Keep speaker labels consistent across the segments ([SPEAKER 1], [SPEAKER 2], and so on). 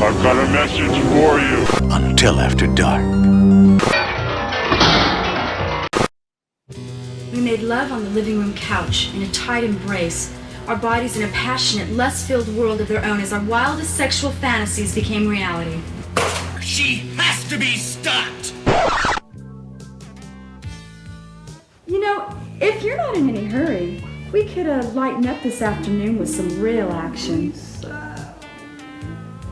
[SPEAKER 1] I've got a message for you.
[SPEAKER 2] Until after dark.
[SPEAKER 3] We made love on the living room couch in a tight embrace, our bodies in a passionate, lust-filled world of their own as our wildest sexual fantasies became reality.
[SPEAKER 4] She has to be stopped!
[SPEAKER 3] You know, if you're not in any hurry, we could lighten up this afternoon with some real action.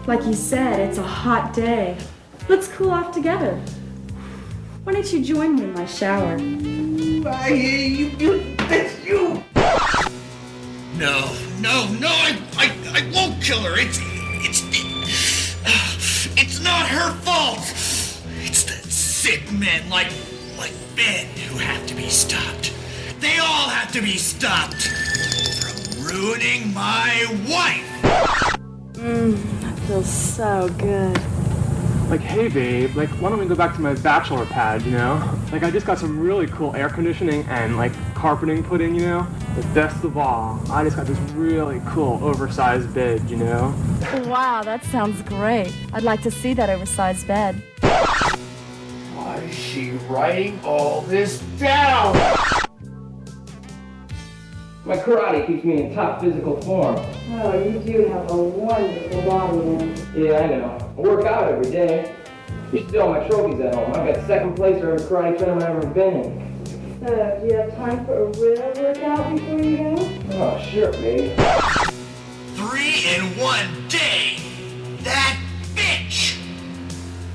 [SPEAKER 3] Like you said, it's a hot day. Let's cool off together. Why don't you join me in my shower?
[SPEAKER 4] I hear you, that's you! No, I won't kill her. It's not her fault. It's the sick men like Ben who have to be stopped. They all have to be stopped from ruining my wife.
[SPEAKER 3] That feels so good.
[SPEAKER 5] Like, hey babe, like, why don't we go back to my bachelor pad, you know? Like, I just got some really cool air conditioning and, like, carpeting put in, you know? But best of all, I just got this really cool oversized bed, you know?
[SPEAKER 3] Wow, that sounds great. I'd like to see that oversized bed.
[SPEAKER 4] Why is she writing all this down?
[SPEAKER 6] My karate keeps me in top physical form.
[SPEAKER 3] Oh, you do have a wonderful body, man.
[SPEAKER 6] Yeah, I know. I work out every day. You should see all my trophies at home. I've got second place for every karate tournament I've ever been in.
[SPEAKER 3] So, do you have time for a real workout before you go?
[SPEAKER 6] Oh, sure, babe.
[SPEAKER 4] 3 in 1 day. That bitch.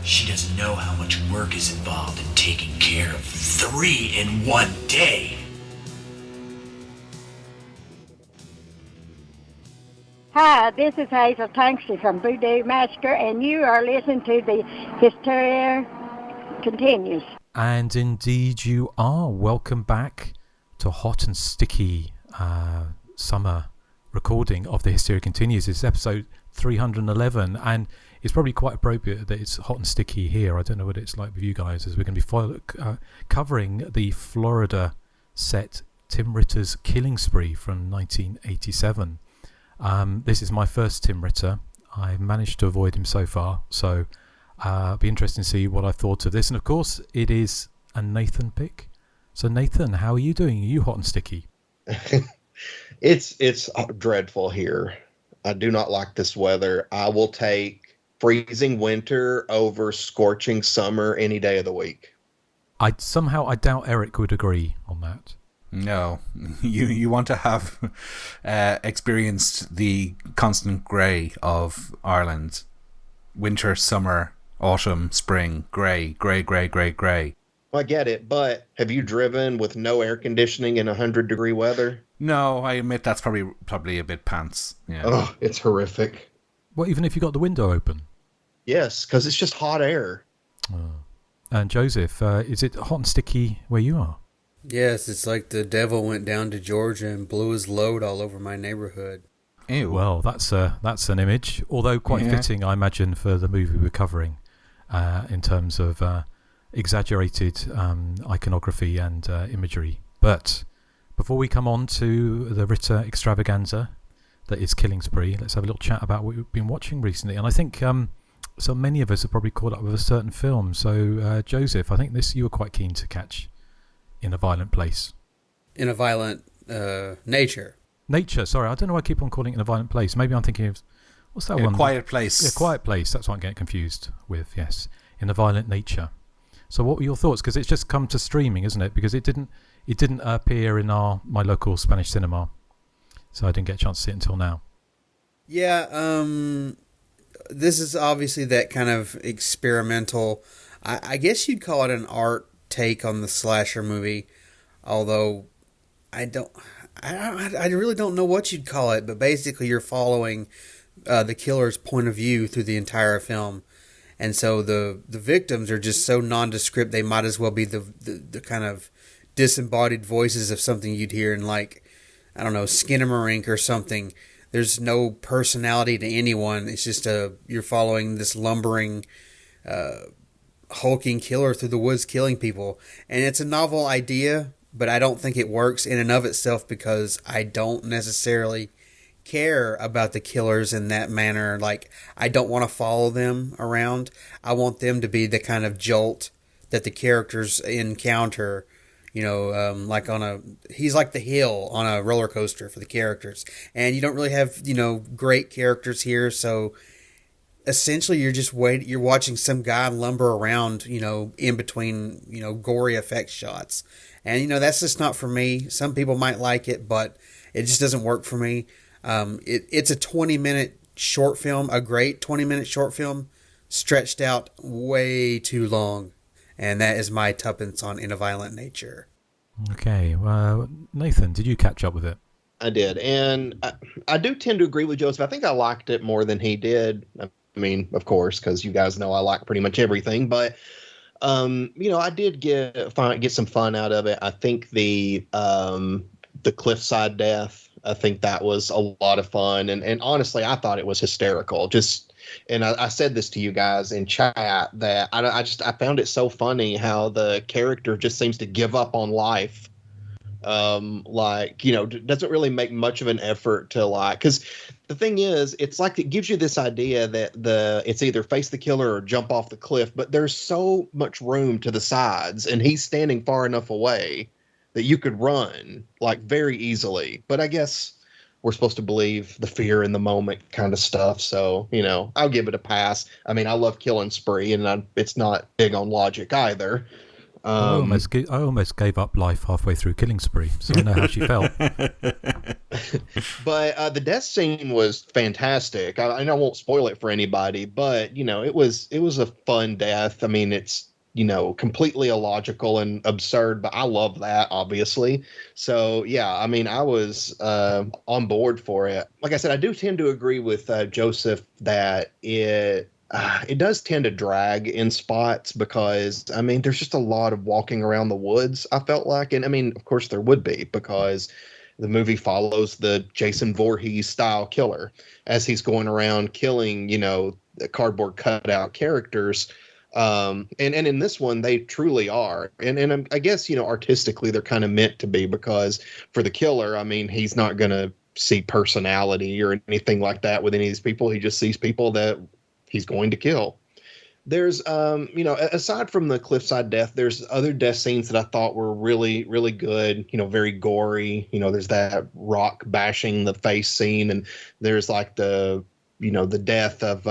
[SPEAKER 4] She doesn't know how much work is involved in taking care of 3 in 1 day.
[SPEAKER 7] Hi, this is Hazel Tanksy from Voodoo Massacre, and you are listening to the Hysteria Continues.
[SPEAKER 8] And indeed you are. Welcome back to Hot and Sticky summer recording of the Hysteria Continues. It's episode 311, and it's probably quite appropriate that it's hot and sticky here. I don't know what it's like with you guys, as we're going to be covering the Florida set Tim Ritter's Killing Spree from 1987. This is my first Tim Ritter. I've managed to avoid him so far, so it'll be interesting to see what I thought of this. And of course, it is a Nathan pick. So Nathan, how are you doing? Are you hot and sticky?
[SPEAKER 9] It's dreadful here. I do not like this weather. I will take freezing winter over scorching summer any day of the week.
[SPEAKER 8] I doubt Erik would agree on that.
[SPEAKER 10] No, you want to have experienced the constant grey of Ireland. Winter, summer, autumn, spring, grey.
[SPEAKER 9] Well, I get it, but have you driven with no air conditioning in 100-degree weather?
[SPEAKER 10] No, I admit that's probably a bit pants. Yeah.
[SPEAKER 9] Oh, it's horrific.
[SPEAKER 8] Well, even if you got the window open?
[SPEAKER 9] Yes, because it's just hot air.
[SPEAKER 8] And Joseph, is it hot and sticky where you are?
[SPEAKER 11] Yes, it's like the devil went down to Georgia and blew his load all over my neighborhood.
[SPEAKER 10] Ew.
[SPEAKER 8] Well, that's an image, although quite fitting, I imagine, for the movie we're covering, in terms of exaggerated iconography and imagery. But before we come on to the Ritter extravaganza that is Killing Spree, let's have a little chat about what we've been watching recently. And I think so many of us have probably caught up with a certain film. So, Joseph, I think you were quite keen to catch In a Violent Place.
[SPEAKER 11] In a Violent Nature.
[SPEAKER 8] Nature, sorry. I don't know why I keep on calling it In a Violent Place. Maybe I'm thinking of, what's that one?
[SPEAKER 10] A Quiet Place.
[SPEAKER 8] Yeah, Quiet Place. That's what I'm getting confused with, yes. In a Violent Nature. So what were your thoughts? Because it's just come to streaming, isn't it? Because it didn't appear in my local Spanish cinema. So I didn't get a chance to see it until now.
[SPEAKER 11] Yeah, this is obviously that kind of experimental, I guess you'd call it an art take on the slasher movie, although I really don't know what you'd call it, but basically you're following the killer's point of view through the entire film. And so the victims are just so nondescript, they might as well be the kind of disembodied voices of something you'd hear in, like, I don't know, Skinamarink or something. There's no personality to anyone. It's just you're following this lumbering, hulking killer through the woods killing people. And it's a novel idea, but I don't think it works in and of itself because I don't necessarily care about the killers in that manner. Like, I don't want to follow them around. I want them to be the kind of jolt that the characters encounter. You know, like he's like the hill on a roller coaster for the characters. And you don't really have, great characters here. So essentially you're watching some guy lumber around, in between, gory effect shots. And, that's just not for me. Some people might like it, but it just doesn't work for me. It's a 20-minute short film, a great 20-minute short film, stretched out way too long. And that is my tuppence on In a Violent Nature. Okay.
[SPEAKER 8] Well, Nathan, did you catch up with it?
[SPEAKER 9] I did. And I do tend to agree with Joseph. I think I liked it more than he did. I mean, of course, because you guys know I like pretty much everything. But, I did get some fun out of it. I think the cliffside death, I think that was a lot of fun. And honestly, I thought it was hysterical. And I said this to you guys in chat that I found it so funny how the character just seems to give up on life. Doesn't really make much of an effort to because the thing is, it's like it gives you this idea that it's either face the killer or jump off the cliff, but there's so much room to the sides and he's standing far enough away that you could run very easily. But I guess we're supposed to believe the fear in the moment kind of stuff. So, I'll give it a pass. I mean, I love Killing Spree, and it's not big on logic either.
[SPEAKER 8] I almost gave up life halfway through Killing Spree, so I know how she felt.
[SPEAKER 9] But the death scene was fantastic. I won't spoil it for anybody, but, it was a fun death. I mean, it's, completely illogical and absurd, but I love that, obviously. So, yeah, I mean, I was on board for it. Like I said, I do tend to agree with Joseph that it does tend to drag in spots because, I mean, there's just a lot of walking around the woods, I felt like. And, I mean, of course there would be because the movie follows the Jason Voorhees style killer as he's going around killing, the cardboard cutout characters. And in this one, they truly are. And I guess, artistically, they're kind of meant to be because for the killer, I mean, he's not going to see personality or anything like that with any of these people. He just sees people that he's going to kill. There's, aside from the cliffside death, there's other death scenes that I thought were really, really good, very gory. There's that rock bashing the face scene, and there's the death of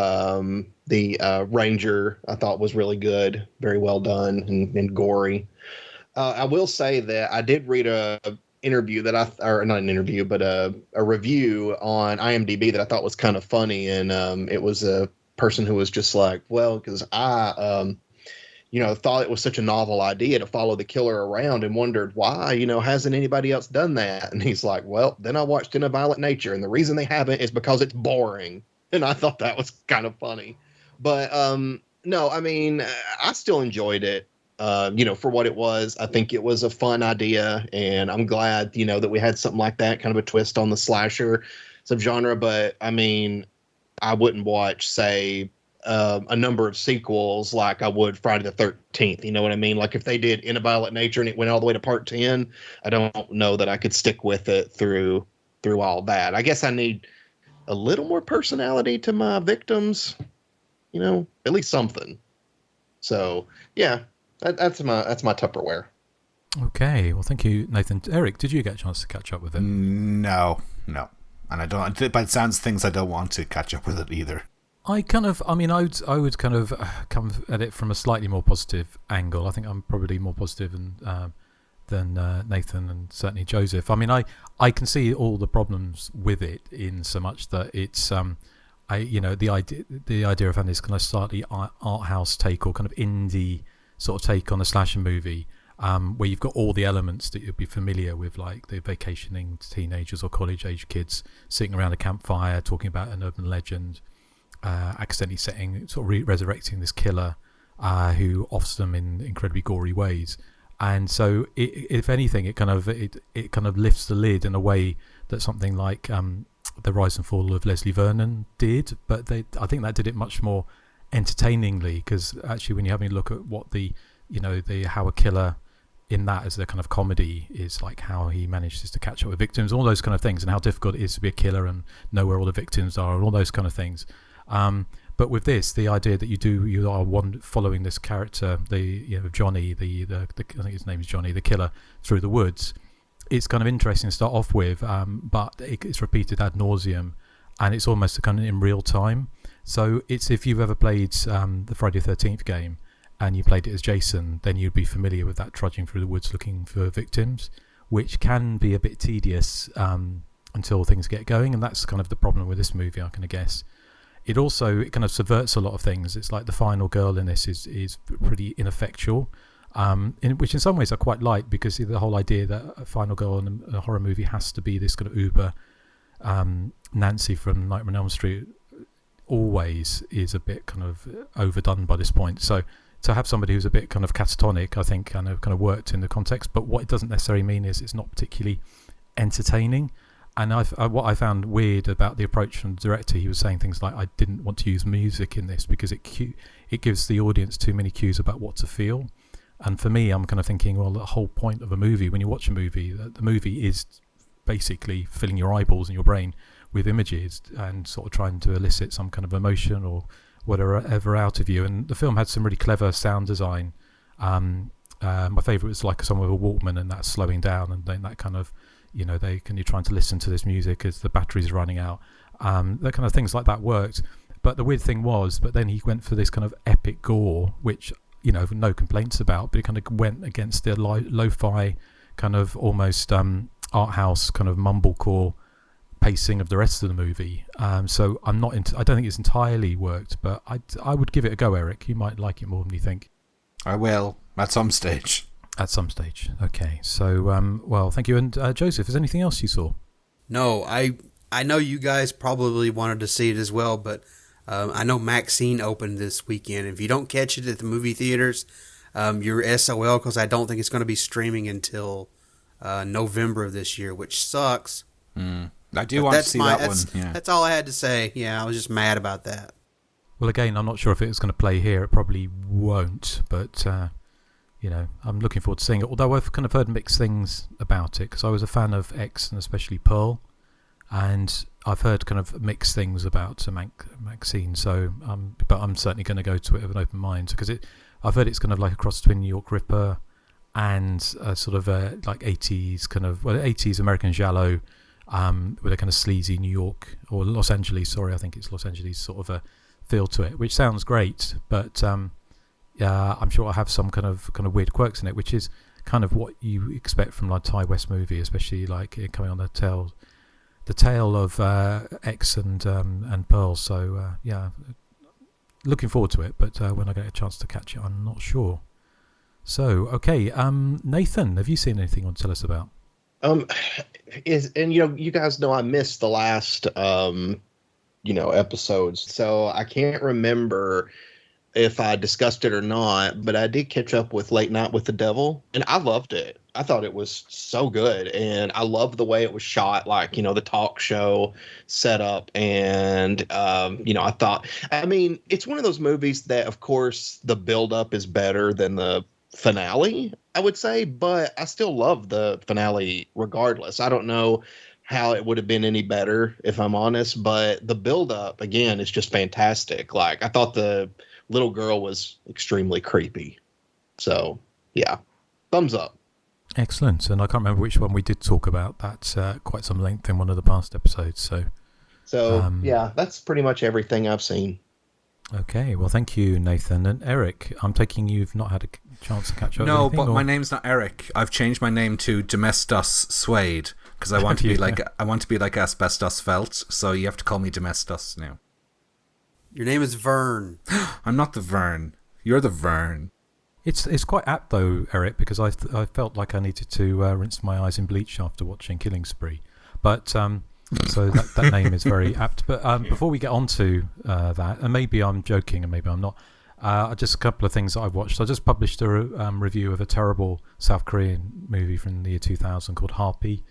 [SPEAKER 9] the ranger, I thought was really good, very well done and gory. I will say that I did read a interview that not an interview, but a review on IMDb that I thought was kind of funny. And it was a person who was just like, well, because I, thought it was such a novel idea to follow the killer around and wondered why, hasn't anybody else done that? And he's like, well, then I watched In a Violent Nature, and the reason they haven't is because it's boring. And I thought that was kind of funny. But no, I mean, I still enjoyed it, for what it was. I think it was a fun idea, and I'm glad, that we had something like that, kind of a twist on the slasher subgenre. But, I mean, I wouldn't watch, say, a number of sequels like I would Friday the 13th. You know what I mean? Like if they did In a Violent Nature and it went all the way to part 10, I don't know that I could stick with it through all that. I guess I need a little more personality to my victims, at least something. So yeah, that's my Tupperware.
[SPEAKER 8] Okay, well, thank you, Nathan. Erik, did you get a chance to catch up with it?
[SPEAKER 10] No, and I don't. By the sounds of things, I don't want to catch up with it either.
[SPEAKER 8] I would kind of come at it from a slightly more positive angle. I think I'm probably more positive than Nathan and certainly Joseph. I mean, I can see all the problems with it in so much that it's the idea of having this kind of slightly art house take or kind of indie sort of take on a slasher movie, where you've got all the elements that you'll be familiar with, like the vacationing teenagers or college age kids sitting around a campfire talking about an urban legend, accidentally resurrecting this killer who offs them in incredibly gory ways. And so, if anything, it kind of lifts the lid in a way that something like The Rise and Fall of Leslie Vernon did. But I think that did it much more entertainingly, because actually, when you're having a look at what how a killer in that as the kind of comedy is like how he manages to catch up with victims, all those kind of things, and how difficult it is to be a killer and know where all the victims are and all those kind of things. But with this, the idea that you are following this character, Johnny, the I think his name is Johnny, the killer, through the woods. It's kind of interesting to start off with, but it's repeated ad nauseum, and it's almost kind of in real time. So it's, if you've ever played the Friday the 13th game and you played it as Jason, then you'd be familiar with that trudging through the woods looking for victims, which can be a bit tedious until things get going, and that's kind of the problem with this movie, I can guess. It kind of subverts a lot of things. It's like the final girl in this is pretty ineffectual, which in some ways I quite like, because the whole idea that a final girl in a horror movie has to be this kind of uber Nancy from Nightmare on Elm Street always is a bit kind of overdone by this point. So to have somebody who's a bit kind of catatonic, I think kind of worked in the context, but what it doesn't necessarily mean is it's not particularly entertaining. And what I found weird about the approach from the director, he was saying things like, I didn't want to use music in this because it gives the audience too many cues about what to feel. And for me, I'm kind of thinking, well, the whole point of a movie, when you watch a movie, the movie is basically filling your eyeballs and your brain with images and sort of trying to elicit some kind of emotion or whatever out of you. And the film had some really clever sound design. My favourite was like someone with a Walkman, and that's slowing down, and then that kind of, you're trying to listen to this music as the battery's running out. That kind of things like that worked. But the weird thing was, but then he went for this kind of epic gore, which, no complaints about, but it kind of went against the lo-fi kind of almost art house kind of mumblecore pacing of the rest of the movie. So I don't think it's entirely worked, but I would give it a go, Eric. You might like it more than you think.
[SPEAKER 10] I will, at some stage.
[SPEAKER 8] At some stage. Okay. So, well, thank you. And Joseph, is there anything else you saw?
[SPEAKER 11] No, I know you guys probably wanted to see it as well, but I know Maxine opened this weekend. If you don't catch it at the movie theaters, you're SOL, because I don't think it's going to be streaming until November of this year, which sucks.
[SPEAKER 10] I do want to see that one. Yeah.
[SPEAKER 11] That's all I had to say. Yeah, I was just mad about that.
[SPEAKER 8] Well, again, I'm not sure if it's going to play here. It probably won't, but... I'm looking forward to seeing it, although I've kind of heard mixed things about it, because I was a fan of X and especially Pearl, and I've heard kind of mixed things about Maxine, so but I'm certainly going to go to it with an open mind, because I've heard it's kind of like a cross between New York Ripper and sort of like 80s kind of, 80s American giallo, with a kind of sleazy New York, or Los Angeles, I think it's Los Angeles sort of a feel to it, which sounds great, but I'm sure I'll have some kind of weird quirks in it, which is kind of what you expect from like Ty West movie, especially like coming on the tale of X and Pearl. So looking forward to it, but when I get a chance to catch it, I'm not sure. So okay, Nathan, have you seen anything on tell us about?
[SPEAKER 9] You guys know I missed the last episodes, so I can't remember if I discussed it or not, but I did catch up with Late Night with the Devil, and I loved it. I thought it was so good, and I loved the way it was shot, like, the talk show setup, and, it's one of those movies that, of course, the build-up is better than the finale, I would say, but I still love the finale regardless. I don't know how it would have been any better, if I'm honest, but the build-up, again, is just fantastic. Like, I thought the little girl was extremely creepy. So, yeah, thumbs up.
[SPEAKER 8] Excellent. And I can't remember which one we did talk about. That's quite some length in one of the past episodes. So
[SPEAKER 9] yeah, that's pretty much everything I've seen.
[SPEAKER 8] Okay, well, thank you, Nathan. And Eric, I'm taking you've not had a chance to catch up.
[SPEAKER 10] No,
[SPEAKER 8] with anything,
[SPEAKER 10] but my name's not Eric. I've changed my name to Domestos Suede, because I want to be like Asbestos Felt. So you have to call me Domestos now.
[SPEAKER 11] Your name is Vern.
[SPEAKER 10] I'm not the Vern. You're the Vern.
[SPEAKER 8] It's quite apt though, Eric, because I felt like I needed to rinse my eyes in bleach after watching Killing Spree. But so that name is very apt. But before we get on to that, and maybe I'm joking and maybe I'm not, just a couple of things that I've watched. I just published a review of a terrible South Korean movie from the year 2000 called Harpy,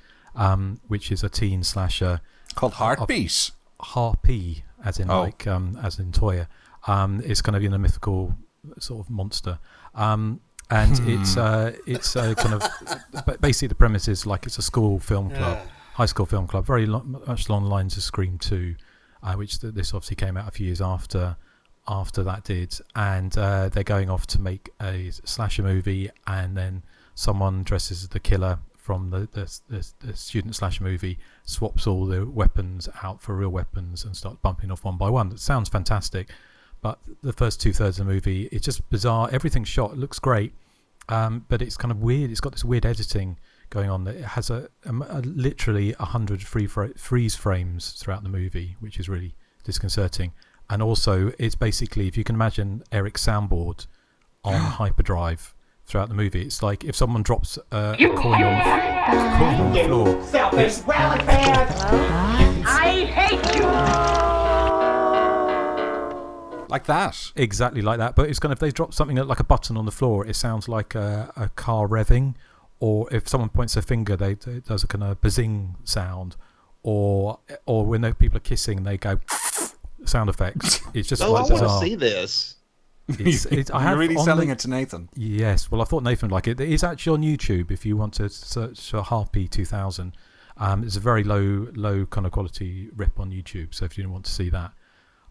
[SPEAKER 8] which is a teen slasher.
[SPEAKER 10] Called Heartbeat?
[SPEAKER 8] Harpy, as in as in Toya. It's kind of a mythical sort of monster. And it's kind of basically the premise is like it's a school film club, high school film club, very much along the lines of Scream 2, which this obviously came out a few years after that did, and they're going off to make a slasher movie, and then someone dresses as the killer from the student slasher movie, swaps all the weapons out for real weapons and starts bumping off one by one. It sounds fantastic, but the first 2/3 of the movie, it's just bizarre. Everything's shot, it looks great, but it's kind of weird. It's got this weird editing going on. It has a literally 100 freeze frames throughout the movie, which is really disconcerting. And also, it's basically, if you can imagine Eric's soundboard on hyperdrive throughout the movie, it's like if someone drops a coin on the floor.
[SPEAKER 4] Selfish relic man! I hate you!
[SPEAKER 10] Like that.
[SPEAKER 8] Exactly like that. But it's kind of, if they drop something like a button on the floor, it sounds like a car revving. Or if someone points their finger, it does a kind of buzzing sound. Or when people are kissing, they go sound effects. It's just
[SPEAKER 9] I
[SPEAKER 8] bizarre.
[SPEAKER 9] want to see this.
[SPEAKER 10] You're really selling it to Nathan.
[SPEAKER 8] Yes. Well, I thought Nathan would like it. It is actually on YouTube if you want to search for Harpy 2000. It's a very low kind of quality rip on YouTube, so if you didn't want to see that.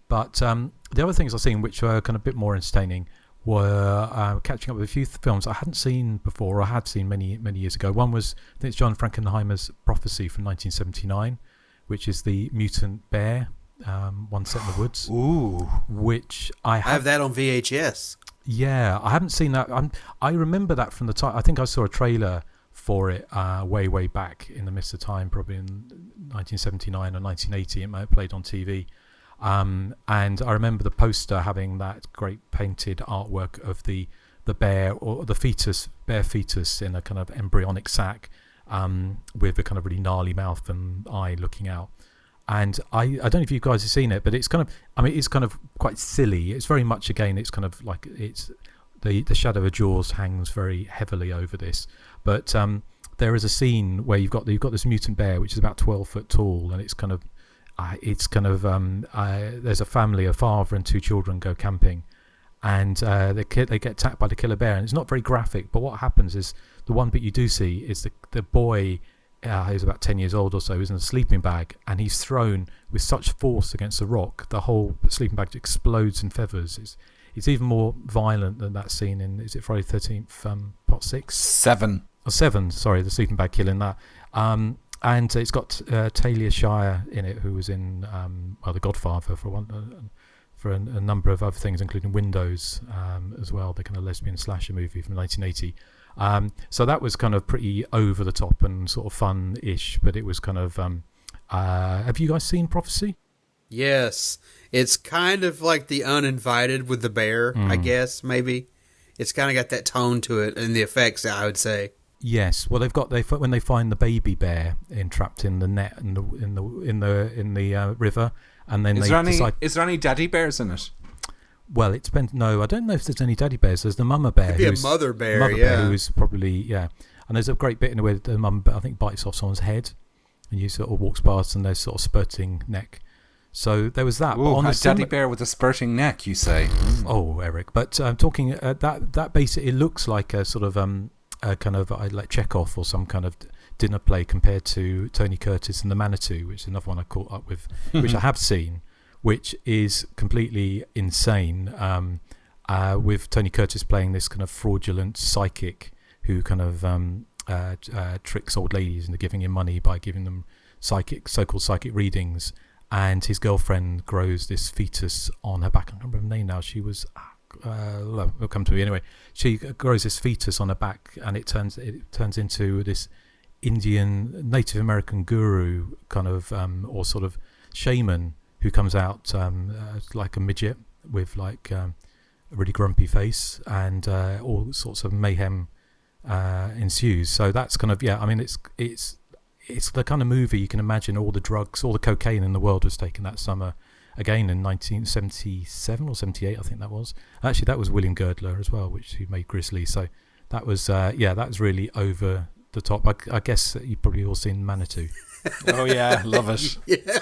[SPEAKER 8] But the other things I've seen which were kind of a bit more entertaining were catching up with a few films I hadn't seen before, or I had seen many years ago. One was, I think it's John Frankenheimer's Prophecy from 1979, which is the mutant bear, one set in the woods.
[SPEAKER 11] Ooh.
[SPEAKER 8] Which
[SPEAKER 11] I have that on VHS.
[SPEAKER 8] Yeah, I haven't seen that. I remember that from the time. I think I saw a trailer for it way back in the mist of time, probably in 1979 or 1980. It might have played on TV. And I remember the poster having that great painted artwork of the bear, or the bear fetus in a kind of embryonic sac, with a kind of really gnarly mouth and eye looking out. And I don't know if you guys have seen it, but it's kind of quite silly. It's very much, again, it's kind of like, it's the shadow of Jaws hangs very heavily over this. But there is a scene where you've got this mutant bear which is about 12 foot tall, and it's kind of there's a family, a father and two children go camping, and they get attacked by the killer bear, and it's not very graphic, but what happens is, the one bit you do see is the boy, who's about 10 years old or so, is in a sleeping bag, and he's thrown with such force against the rock, the whole sleeping bag explodes in feathers. It's even more violent than that scene in, is it Friday the 13th, part 6?
[SPEAKER 10] 7.
[SPEAKER 8] Oh, 7, sorry, the sleeping bag killing that. And it's got Talia Shire in it, who was in The Godfather for a number of other things, including Windows as well, the kind of lesbian slasher movie from 1980. So that was kind of pretty over the top and sort of fun-ish, but it was kind of... have you guys seen Prophecy?
[SPEAKER 11] Yes. It's kind of like The Uninvited with the bear, I guess, maybe. It's kind of got that tone to it, and the effects, I would say.
[SPEAKER 8] Yes, well, when they find the baby bear entrapped in the net in the river, and then
[SPEAKER 10] is there any daddy bears in it?
[SPEAKER 8] Well, it depends. No, I don't know if there's any daddy bears. There's the mama bear.
[SPEAKER 11] Could be a mother bear, yeah.
[SPEAKER 8] Who's probably and there's a great bit in where the mum, I think, bites off someone's head, and you sort of walks past, and there's sort of spurting neck. So there was that.
[SPEAKER 10] Ooh, a daddy bear with a spurting neck, you say?
[SPEAKER 8] Oh, Eric, but talking that basically, it looks like a sort of a kind of like Chekhov or some kind of dinner play compared to Tony Curtis and the Manitou, which is another one I caught up with, which I have seen, which is completely insane, with Tony Curtis playing this kind of fraudulent psychic who kind of tricks old ladies into giving him money by giving them so-called psychic readings, and his girlfriend grows this fetus on her back. I can't remember her name now. She was... it'll come to me anyway. She grows this fetus on her back, and it turns into this Indian Native American guru kind of or sort of shaman who comes out like a midget with like a really grumpy face, and all sorts of mayhem ensues. So that's kind of I mean it's the kind of movie you can imagine. All the drugs, all the cocaine in the world was taken that summer. Again in 1977 or 78, I think that was. Actually, that was William Girdler as well, who made Grizzly. So that was that was really over the top. I guess you've probably all seen Manitou.
[SPEAKER 10] Oh yeah, love it.
[SPEAKER 11] Yeah.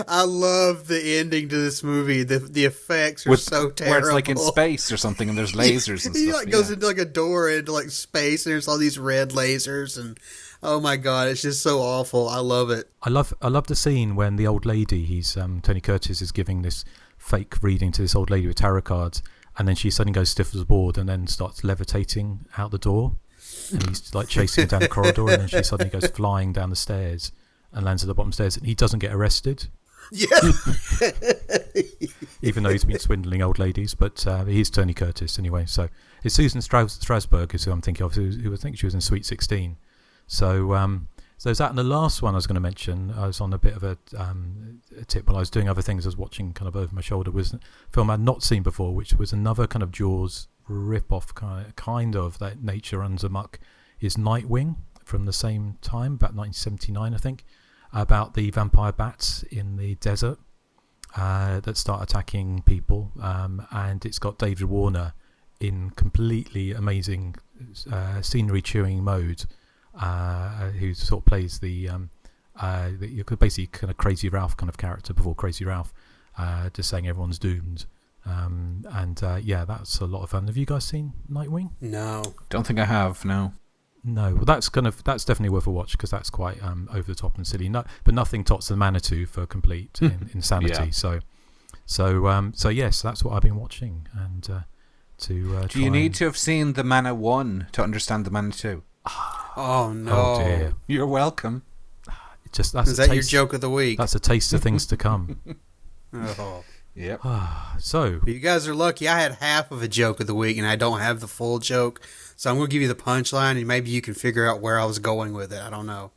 [SPEAKER 11] I love the ending to this movie. The effects are so terrible.
[SPEAKER 10] Where it's like in space or something, and there's lasers and
[SPEAKER 11] he
[SPEAKER 10] stuff.
[SPEAKER 11] like goes into like a door into like space, and there's all these red lasers, and oh my god, it's just so awful. I love it.
[SPEAKER 8] I love the scene when the old lady, Tony Curtis, is giving this fake reading to this old lady with tarot cards, and then she suddenly goes stiff as a board and then starts levitating out the door, and he's like chasing down the corridor, and then she suddenly goes flying down the stairs and lands at the bottom stairs, and he doesn't get arrested.
[SPEAKER 11] Yeah.
[SPEAKER 8] Even though he's been swindling old ladies, but he's Tony Curtis anyway. So it's Susan Strasberg is who I'm thinking of, who I think she was in Sweet 16. So there's that. And the last one I was going to mention, I was on a bit of a tip while I was doing other things. I was watching kind of over my shoulder, was a film I'd not seen before, which was another kind of Jaws rip-off kind of that nature runs amok, is Nightwing, from the same time, about 1979 I think, about the vampire bats in the desert that start attacking people, and it's got David Warner in completely amazing scenery chewing mode, who sort of plays the basically kind of Crazy Ralph kind of character before Crazy Ralph, just saying everyone's doomed. Yeah, that's a lot of fun. Have you guys seen Nightwing?
[SPEAKER 11] No,
[SPEAKER 10] don't think I have. No.
[SPEAKER 8] Well, that's definitely worth a watch, because that's quite over the top and silly. But nothing tops the Manitou for complete insanity. Yeah. So yes, that's what I've been watching. And do you
[SPEAKER 10] need to have seen the Mana 1 to understand the Mana 2?
[SPEAKER 11] Oh no!
[SPEAKER 8] Oh dear!
[SPEAKER 10] You're welcome.
[SPEAKER 11] Is that your joke of the week?
[SPEAKER 8] That's a taste of things to come.
[SPEAKER 11] Oh.
[SPEAKER 10] Yep.
[SPEAKER 8] So
[SPEAKER 11] you guys are lucky. I had half of a joke of the week, and I don't have the full joke. So I'm going to give you the punchline, and maybe you can figure out where I was going with it. I don't know.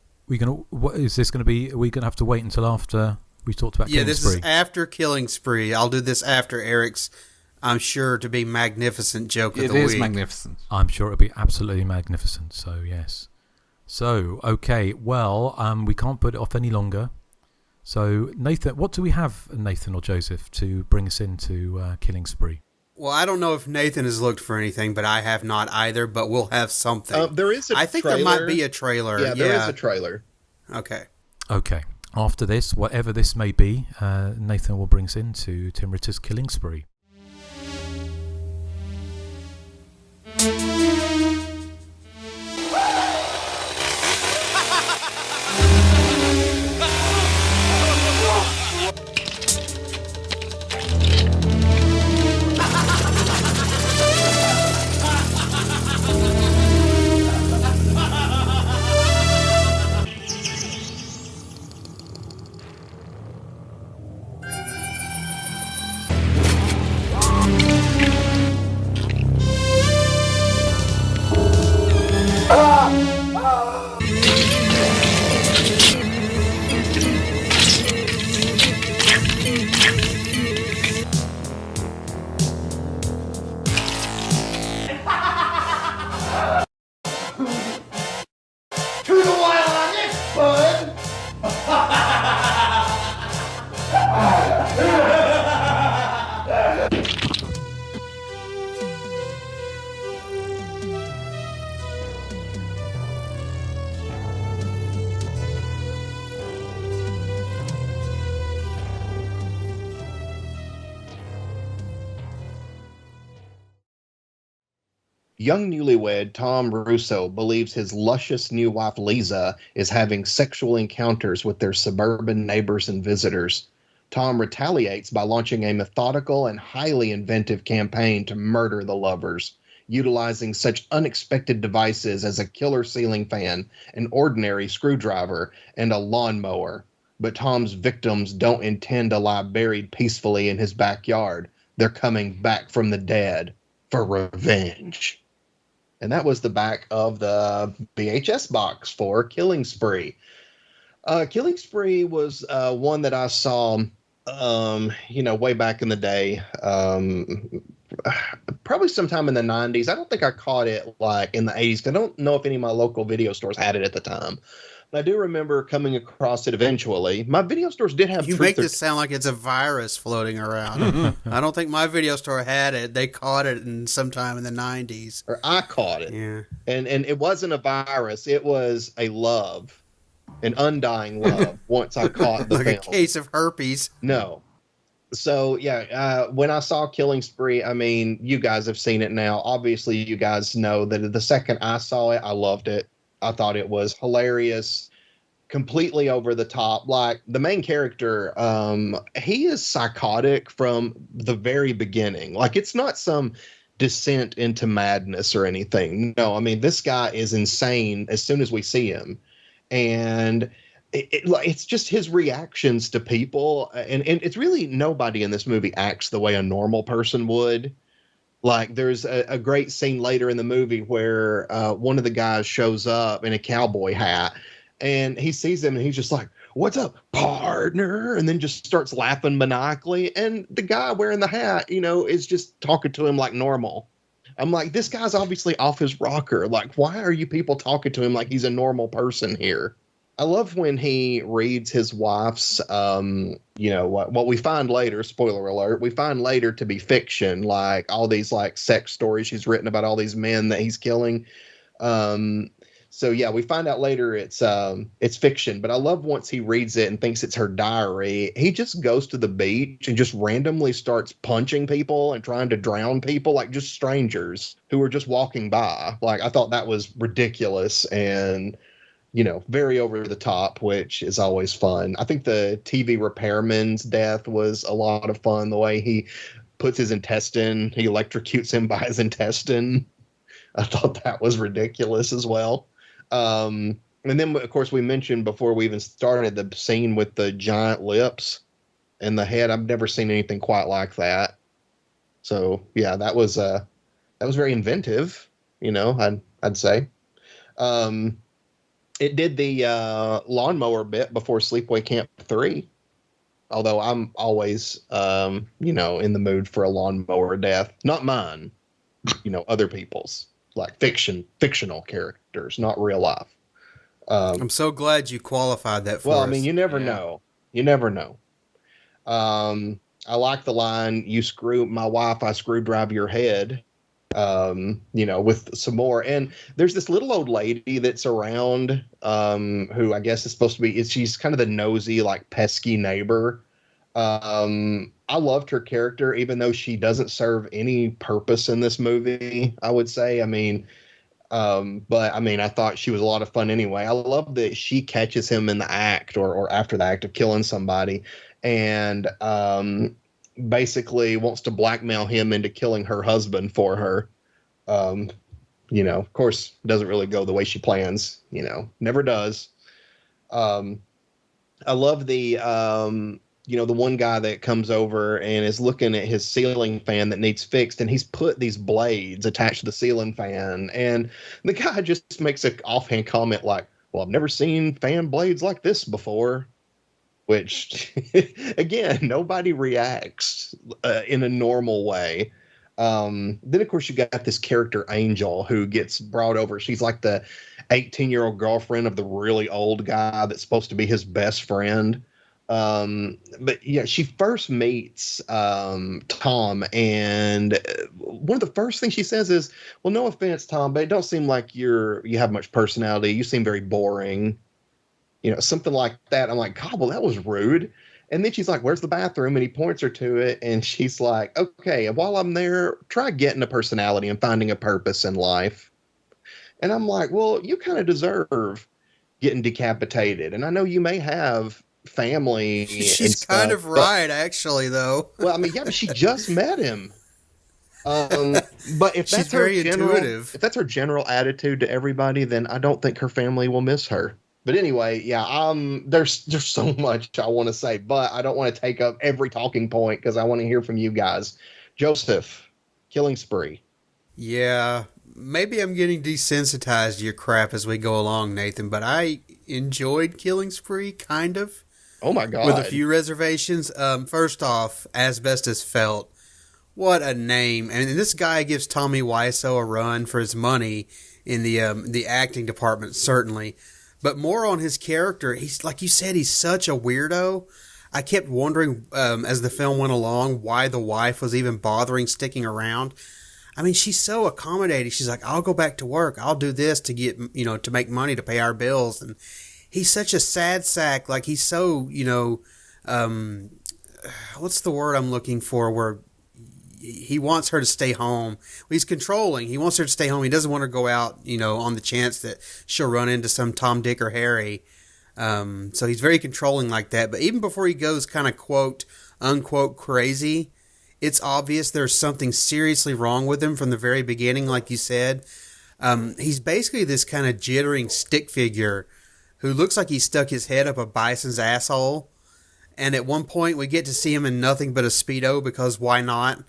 [SPEAKER 8] What is this going to be? Are we going to have to wait until after we talked about Killing Spree?
[SPEAKER 11] Yeah, this is after Killing Spree. I'll do this after Eric's, I'm sure to be magnificent joke of the week.
[SPEAKER 10] It is magnificent.
[SPEAKER 8] I'm sure it'll be absolutely magnificent. So, yes. So, okay. Well, we can't put it off any longer. So, Nathan, what do we have, Nathan or Joseph, to bring us into Killing Spree?
[SPEAKER 11] Well, I don't know if Nathan has looked for anything, but I have not either, but we'll have something.
[SPEAKER 9] There is a
[SPEAKER 11] I think
[SPEAKER 9] trailer.
[SPEAKER 11] there might be a trailer.
[SPEAKER 9] Yeah, there is a trailer.
[SPEAKER 11] Okay.
[SPEAKER 8] After this, whatever this may be, Nathan will bring us into Tim Ritter's Killing Spree.
[SPEAKER 9] Young newlywed Tom Russo believes his luscious new wife Lisa is having sexual encounters with their suburban neighbors and visitors. Tom retaliates by launching a methodical and highly inventive campaign to murder the lovers, utilizing such unexpected devices as a killer ceiling fan, an ordinary screwdriver, and a lawnmower. But Tom's victims don't intend to lie buried peacefully in his backyard. They're coming back from the dead for revenge. And that was the back of the VHS box for Killing Spree. Killing Spree was one that I saw, way back in the day, probably sometime in the 90s. I don't think I caught it like in the 80s. I don't know if any of my local video stores had it at the time. But I do remember coming across it eventually. My video stores did have...
[SPEAKER 11] You make this sound like it's a virus floating around. I don't think my video store had it. They caught it sometime in the 90s.
[SPEAKER 9] Or I caught it.
[SPEAKER 11] Yeah.
[SPEAKER 9] And it wasn't a virus. It was a love. an undying love once I caught the
[SPEAKER 11] like
[SPEAKER 9] film.
[SPEAKER 11] a case of herpes.
[SPEAKER 9] No. So yeah, when I saw Killing Spree, I mean, you guys have seen it now. Obviously, you guys know that the second I saw it, I loved it. I thought it was hilarious, completely over the top. Like the main character, he is psychotic from the very beginning. Like it's not some descent into madness or anything. No, I mean, this guy is insane as soon as we see him. And it's just his reactions to people, and it's really nobody in this movie acts the way a normal person would. Like there's a great scene later in the movie where one of the guys shows up in a cowboy hat, and he sees him and he's just like, "What's up, partner?" And then just starts laughing maniacally. And the guy wearing the hat, is just talking to him like normal. I'm like, this guy's obviously off his rocker. Like, why are you people talking to him like he's a normal person here? I love when he reads his wife's, what we find later, spoiler alert, we find later to be fiction, like all these like sex stories she's written about all these men that he's killing. So yeah, we find out later it's fiction, but I love once he reads it and thinks it's her diary, he just goes to the beach and just randomly starts punching people and trying to drown people, like just strangers who are just walking by. Like I thought that was ridiculous and very over the top, which is always fun. I think the TV repairman's death was a lot of fun. The way he puts his intestine, he electrocutes him by his intestine. I thought that was ridiculous as well. And then, of course, we mentioned before we even started the scene with the giant lips and the head. I've never seen anything quite like that. So, yeah, that was very inventive, I'd say. It did the lawnmower bit before Sleepaway Camp 3. Although I'm always, in the mood for a lawnmower death. Not mine, other people's. Like fictional characters, not real life.
[SPEAKER 11] I'm so glad you qualified that for us.
[SPEAKER 9] Well, I mean, you never know. You never know. I like the line, "You screw my wife, I screwdrive your head." With some more. And there's this little old lady that's around, who I guess is supposed to be, she's kind of the nosy, like pesky neighbor. I loved her character, even though she doesn't serve any purpose in this movie, I would say. I mean, I thought she was a lot of fun anyway. I love that she catches him in the act or after the act of killing somebody and, basically wants to blackmail him into killing her husband for her. Of course, doesn't really go the way she plans, never does. I love the one guy that comes over and is looking at his ceiling fan that needs fixed, and he's put these blades attached to the ceiling fan. And the guy just makes an offhand comment like, "Well, I've never seen fan blades like this before." Which, again, nobody reacts in a normal way. Then, of course, you got this character, Angel, who gets brought over. She's like the 18-year-old girlfriend of the really old guy that's supposed to be his best friend. But, yeah, she first meets Tom, and one of the first things she says is, "Well, no offense, Tom, but it don't seem like you have much personality. You seem very boring." Something like that. I'm like, God, well, that was rude. And then she's like, "Where's the bathroom?" And he points her to it. And she's like, "Okay, and while I'm there, try getting a personality and finding a purpose in life." And I'm like, well, you kind of deserve getting decapitated. And I know you may have family.
[SPEAKER 11] She's kind of right, actually, though.
[SPEAKER 9] Well, I mean, yeah, but she just met him. But if that's if that's her general attitude to everybody, then I don't think her family will miss her. But anyway, yeah, there's so much I want to say, but I don't want to take up every talking point because I want to hear from you guys. Joseph, Killing Spree.
[SPEAKER 11] Yeah, maybe I'm getting desensitized to your crap as we go along, Nathan, but I enjoyed Killing Spree, kind of.
[SPEAKER 9] Oh my God.
[SPEAKER 11] With a few reservations. First off, Asbestos Felt. What a name. And this guy gives Tommy Wiseau a run for his money in the acting department, certainly. But more on his character, he's like you said, he's such a weirdo. I kept wondering as the film went along why the wife was even bothering sticking around. I mean, she's so accommodating. She's like, "I'll go back to work. I'll do this to get, to make money to pay our bills." And he's such a sad sack. Like, he's so, what's the word I'm looking for, where he wants her to stay home. He's controlling. He wants her to stay home. He doesn't want her to go out, on the chance that she'll run into some Tom, Dick, or Harry. So he's very controlling like that. But even before he goes kind of quote, unquote, crazy, it's obvious there's something seriously wrong with him from the very beginning, like you said. He's basically this kind of jittering stick figure who looks like he stuck his head up a bison's asshole. And at one point we get to see him in nothing but a Speedo, because why not?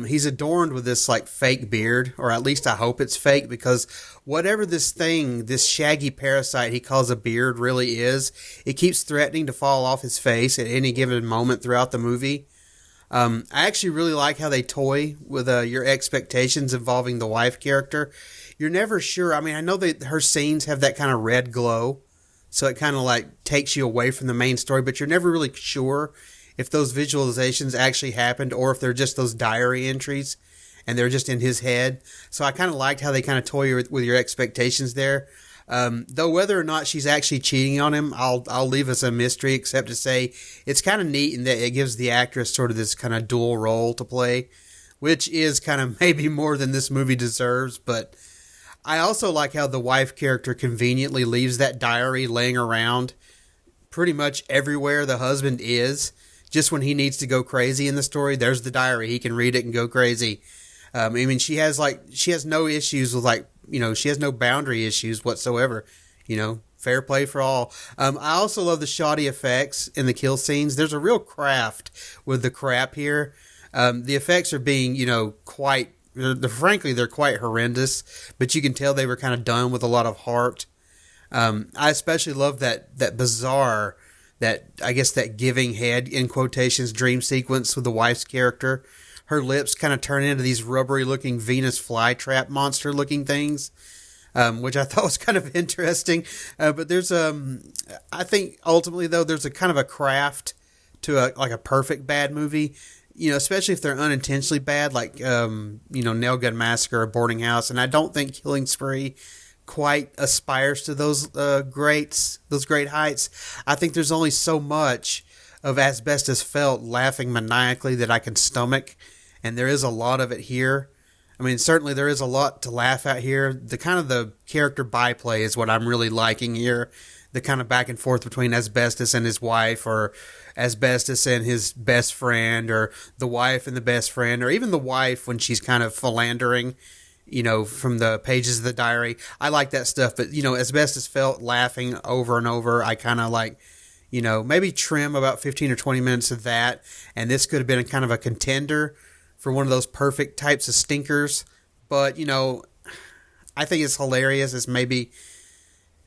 [SPEAKER 11] He's adorned with this like fake beard, or at least I hope it's fake, because whatever this shaggy parasite he calls a beard really is, it keeps threatening to fall off his face at any given moment throughout the movie. I actually really like how they toy with your expectations involving the wife character. You're never sure. I mean, I know that her scenes have that kind of red glow, so it kind of like takes you away from the main story, but you're never really sure if those visualizations actually happened or if they're just those diary entries and they're just in his head. So I kind of liked how they kind of toy with your expectations there. Though whether or not she's actually cheating on him, I'll leave as a mystery, except to say it's kind of neat in that it gives the actress sort of this kind of dual role to play, which is kind of maybe more than this movie deserves. But I also like how the wife character conveniently leaves that diary laying around pretty much everywhere the husband is. Just when he needs to go crazy in the story, there's the diary. He can read it and go crazy. I mean, she has no issues with she has no boundary issues whatsoever. Fair play for all. I also love the shoddy effects in the kill scenes. There's a real craft with the crap here. The effects are being, frankly, they're quite horrendous, but you can tell they were kind of done with a lot of heart. I especially love that bizarre, that giving head, in quotations, dream sequence with the wife's character. Her lips kind of turn into these rubbery looking Venus flytrap monster looking things, which I thought was kind of interesting. But there's, I think ultimately though, there's a kind of a craft to a perfect bad movie, especially if they're unintentionally bad, like, Nail Gun Massacre or Boarding House. And I don't think Killing Spree quite aspires to those great heights. I think there's only so much of Asbestos Felt laughing maniacally that I can stomach, and there is a lot of it here. I mean, certainly there is a lot to laugh at here. The character byplay is what I'm really liking here. The kind of back and forth between Asbestos and his wife, or Asbestos and his best friend, or the wife and the best friend, or even the wife when she's kind of philandering, from the pages of the diary. I like that stuff, but, Asbestos Felt laughing over and over. I kind of like, maybe trim about 15 or 20 minutes of that, and this could have been a kind of a contender for one of those perfect types of stinkers. But, I think it's hilarious as maybe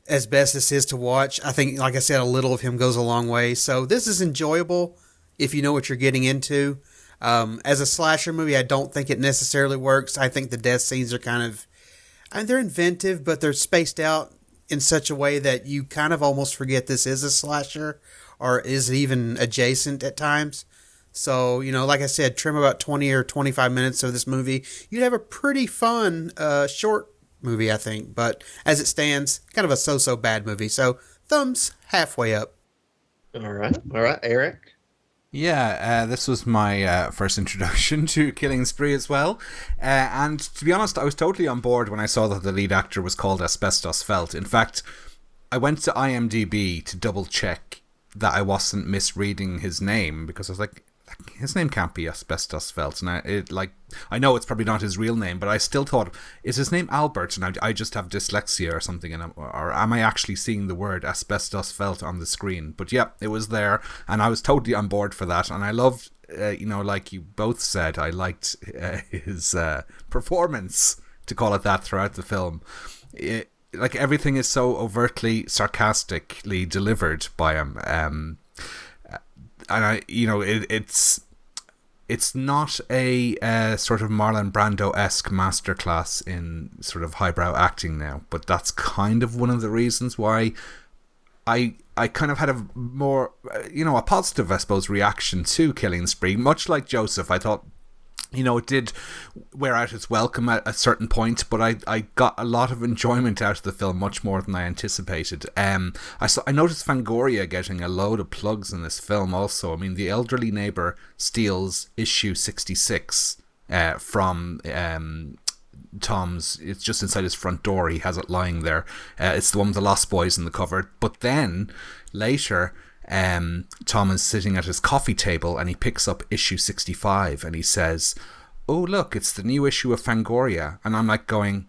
[SPEAKER 11] Asbestos is to watch. I think, like I said, a little of him goes a long way. So this is enjoyable if you know what you're getting into. As a slasher movie, I don't think it necessarily works. I think the death scenes are they're inventive, but they're spaced out in such a way that you kind of almost forget this is a slasher, or is even adjacent at times. So, like I said, trim about 20 or 25 minutes of this movie, you'd have a pretty fun, short movie, I think. But as it stands, kind of a so-so bad movie. So, thumbs halfway up.
[SPEAKER 9] All right, Eric.
[SPEAKER 10] Yeah, this was my first introduction to Killing Spree as well. And to be honest, I was totally on board when I saw that the lead actor was called Asbestos Felt. In fact, I went to IMDb to double check that I wasn't misreading his name, because I was like, his name can't be Asbestos Felt. And I know it's probably not his real name, but I still thought, is his name Albert? And I just have dyslexia or something, or am I actually seeing the word Asbestos Felt on the screen? But yeah, it was there, and I was totally on board for that. And I loved, like you both said, I liked his performance, to call it that, throughout the film. Everything is so overtly sarcastically delivered by him. And it's not a sort of Marlon Brando-esque masterclass in sort of highbrow acting now, but that's kind of one of the reasons why I kind of had a more, a positive, I suppose, reaction to Killing Spree. Much like Joseph, I thought it did wear out its welcome at a certain point, but I got a lot of enjoyment out of the film, much more than I anticipated. I noticed Fangoria getting a load of plugs in this film also. I mean, the elderly neighbour steals issue 66 from Tom's. It's just inside his front door. He has it lying there. It's the one with the Lost Boys in the cover. But then, later... Tom is sitting at his coffee table and he picks up issue 65 and he says, "Oh, look, it's the new issue of Fangoria." And I'm like going,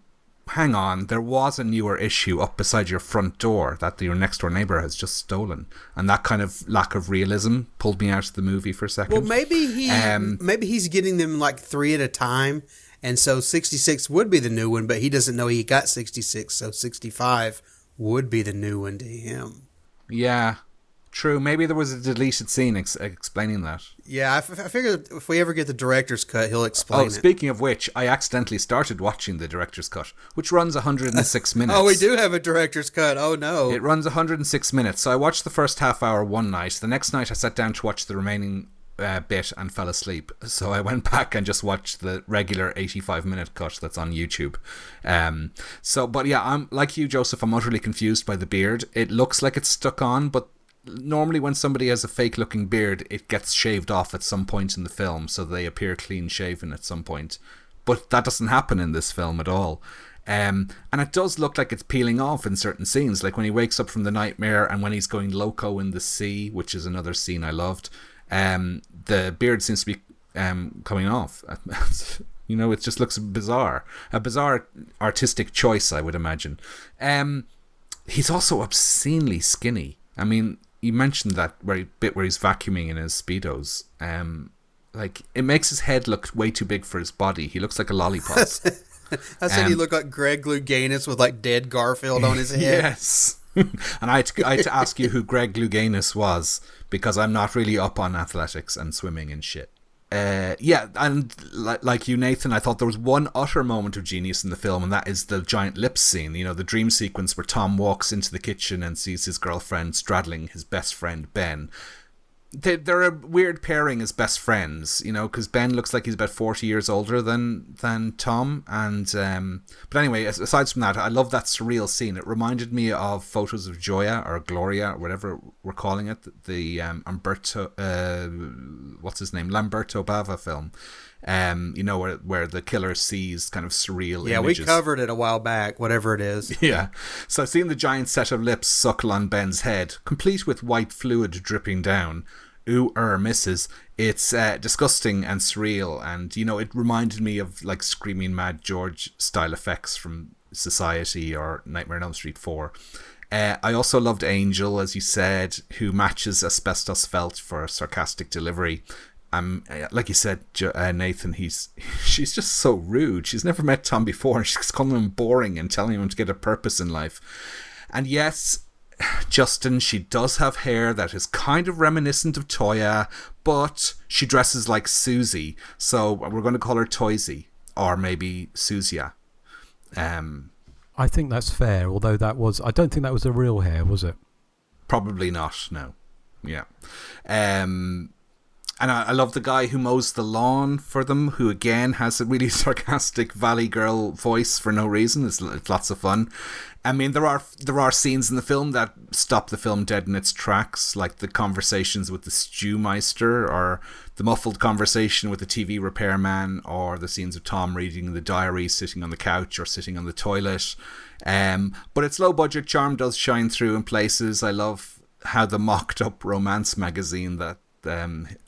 [SPEAKER 10] hang on, there was a newer issue up beside your front door that your next door neighbour has just stolen. And that kind of lack of realism pulled me out of the movie for a second.
[SPEAKER 11] Well, maybe he's getting them like 3 at a time. And so 66 would be the new one, but he doesn't know he got 66. So 65 would be the new one to him.
[SPEAKER 10] Yeah. True, maybe there was a deleted scene explaining that.
[SPEAKER 11] Yeah, I figure if we ever get the director's cut, he'll explain it.
[SPEAKER 10] Speaking of which, I accidentally started watching the director's cut, which runs 106 minutes.
[SPEAKER 11] Oh, we do have a director's cut. Oh, no.
[SPEAKER 10] It runs 106 minutes. So I watched the first half hour one night. The next night I sat down to watch the remaining bit and fell asleep. So I went back and just watched the regular 85-minute cut that's on YouTube. But yeah, I'm like you, Joseph, I'm utterly confused by the beard. It looks like it's stuck on, but normally when somebody has a fake looking beard, it gets shaved off at some point in the film, so they appear clean shaven at some point, but that doesn't happen in this film at all. And it does look like it's peeling off in certain scenes, like when he wakes up from the nightmare and when he's going loco in the sea, which is another scene I loved. The beard seems to be coming off. It just looks bizarre, a bizarre artistic choice, I would imagine. He's also obscenely skinny. I mean, you mentioned that bit where he's vacuuming in his Speedos. It makes his head look way too big for his body. He looks like a lollipop.
[SPEAKER 11] I said he looked like Greg Louganis with like dead Garfield on his head.
[SPEAKER 10] Yes. And I had to ask you who Greg Louganis was, because I'm not really up on athletics and swimming and shit. And like you, Nathan, I thought there was one utter moment of genius in the film, and that is the giant lips scene. The dream sequence where Tom walks into the kitchen and sees his girlfriend straddling his best friend Ben. They're a weird pairing as best friends, because Ben looks like he's about 40 years older than Tom. And but anyway, aside from that, I love that surreal scene. It reminded me of Photos of Joya or Gloria or whatever we're calling it, the Lamberto Bava film. Where the killer sees kind of surreal images.
[SPEAKER 11] We covered it a while back, whatever it is.
[SPEAKER 10] Yeah. So seeing the giant set of lips suckle on Ben's head, complete with white fluid dripping down, misses. It's disgusting and surreal, and it reminded me of like Screaming Mad George style effects from Society or Nightmare on Elm Street 4. I also loved Angel, as you said, who matches Asbestos Felt for sarcastic delivery. Like you said, Nathan, she's just so rude. She's never met Tom before, and she's calling him boring and telling him to get a purpose in life. And yes, Justin, she does have hair that is kind of reminiscent of Toya, but she dresses like Susie, so we're going to call her Toysy, or maybe Susia.
[SPEAKER 8] I think that's fair, although I don't think that was the real hair, was it?
[SPEAKER 10] Probably not, no. Yeah. And I love the guy who mows the lawn for them, who again has a really sarcastic Valley Girl voice for no reason. It's lots of fun. I mean, there are scenes in the film that stop the film dead in its tracks, like the conversations with the Stewmeister, or the muffled conversation with the TV repairman, or the scenes of Tom reading the diary, sitting on the couch or sitting on the toilet. But its low-budget charm does shine through in places. I love how the mocked-up romance magazine that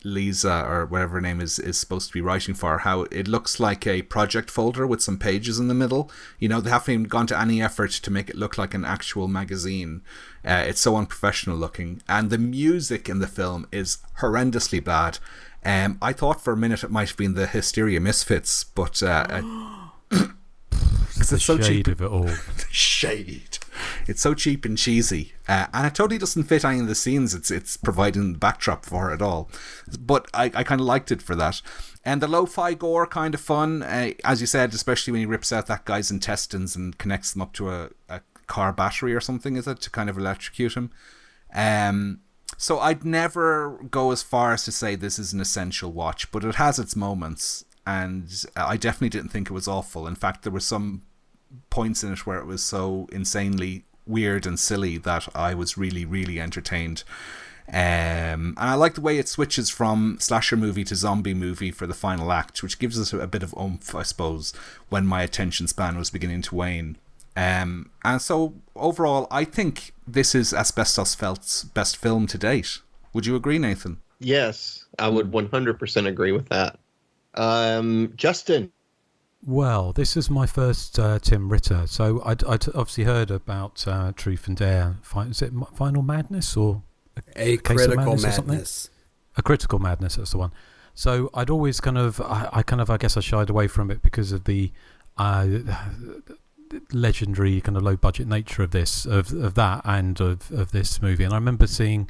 [SPEAKER 10] Lisa, or whatever her name is supposed to be writing for, how it looks like a project folder with some pages in the middle. They haven't even gone to any effort to make it look like an actual magazine. It's so unprofessional looking, and the music in the film is horrendously bad. I thought for a minute it might have been the Hysteria Misfits, but
[SPEAKER 8] it's the so shade cheap of it all.
[SPEAKER 10] The shade. It's so cheap and cheesy, and it totally doesn't fit any of the scenes it's providing the backdrop for at all. But I kind of liked it for that. And the lo-fi gore, kind of fun, as you said, especially when he rips out that guy's intestines and connects them up to a car battery or something, is it, to kind of electrocute him. So I'd never go as far as to say this is an essential watch, but it has its moments. and I definitely didn't think it was awful. In fact, there were some points in it where it was so insanely weird and silly that I was really, really entertained. And I like the way it switches from slasher movie to zombie movie for the final act, which gives us a bit of oomph, I suppose, when my attention span was beginning to wane. And so overall, I think this is Asbestos Felt's best film to date. Would you agree, Nathan?
[SPEAKER 9] Yes, I would 100% agree with that. Justin?
[SPEAKER 8] Well, this is my first Tim Ritter, so I'd obviously heard about Truth and Dare. Is it Final Madness or
[SPEAKER 11] A Critical Madness?
[SPEAKER 8] A Critical Madness, that's the one. So I'd always I guess I shied away from it because of the legendary kind of low budget nature of this, of that, and of this movie. And I remember seeing